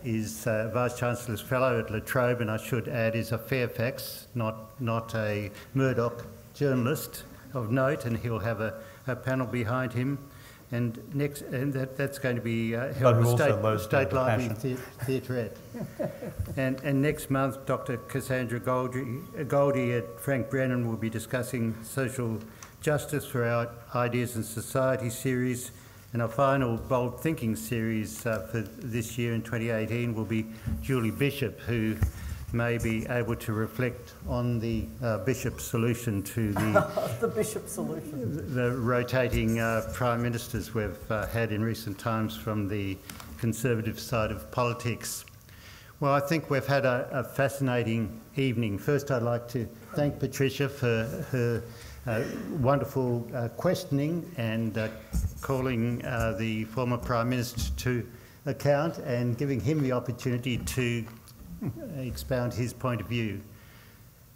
is Vice-Chancellor's Fellow at La Trobe, and I should add is a Fairfax, not a Murdoch journalist of note, and he'll have a panel behind him. And that's going to be held at State Library Theatrette. and next month, Dr. Cassandra Goldie at Frank Brennan will be discussing social justice for our Ideas in Society series. And our final Bold Thinking series for this year in 2018 will be Julie Bishop, who may be able to reflect on the Bishop solution to the Bishop solution, the rotating prime ministers we've had in recent times from the Conservative side of politics. Well, I think we've had a fascinating evening. First, I'd like to thank Patricia for her wonderful questioning and calling the former Prime Minister to account and giving him the opportunity to expound his point of view.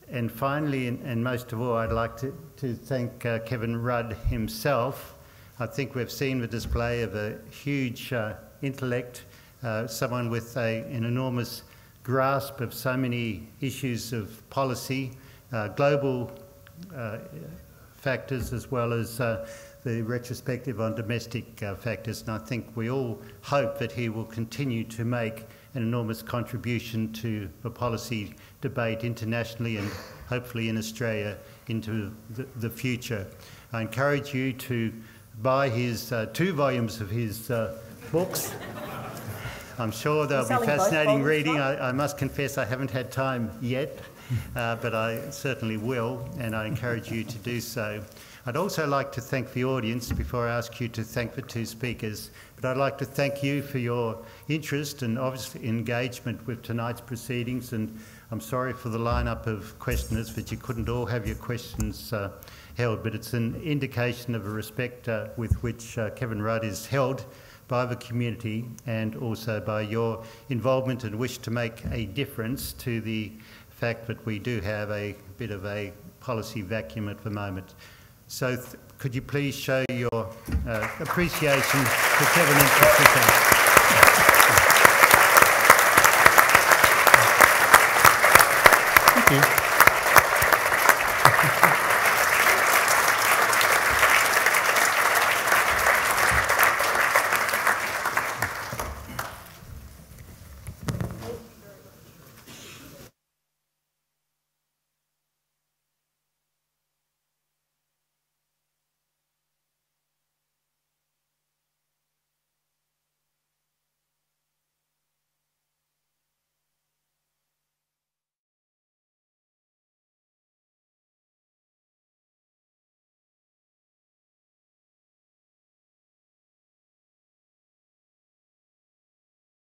And finally, and most of all, I'd like to thank Kevin Rudd himself. I think we've seen the display of a huge intellect, someone with an enormous grasp of so many issues of policy, global factors, as well as the retrospective on domestic factors. And I think we all hope that he will continue to make an enormous contribution to the policy debate internationally and hopefully in Australia into the future. I encourage you to buy his 2 volumes of his books. I'm sure they'll be fascinating reading. I must confess I haven't had time yet, but I certainly will, and I encourage you to do so. I'd also like to thank the audience before I ask you to thank the 2 speakers, but I'd like to thank you for your interest and obviously engagement with tonight's proceedings, and I'm sorry for the lineup of questioners that you couldn't all have your questions held, but it's an indication of a respect with which Kevin Rudd is held by the community and also by your involvement and wish to make a difference to the fact that we do have a bit of a policy vacuum at the moment. So could you please show your appreciation to Kevin and Patricia? Thank you.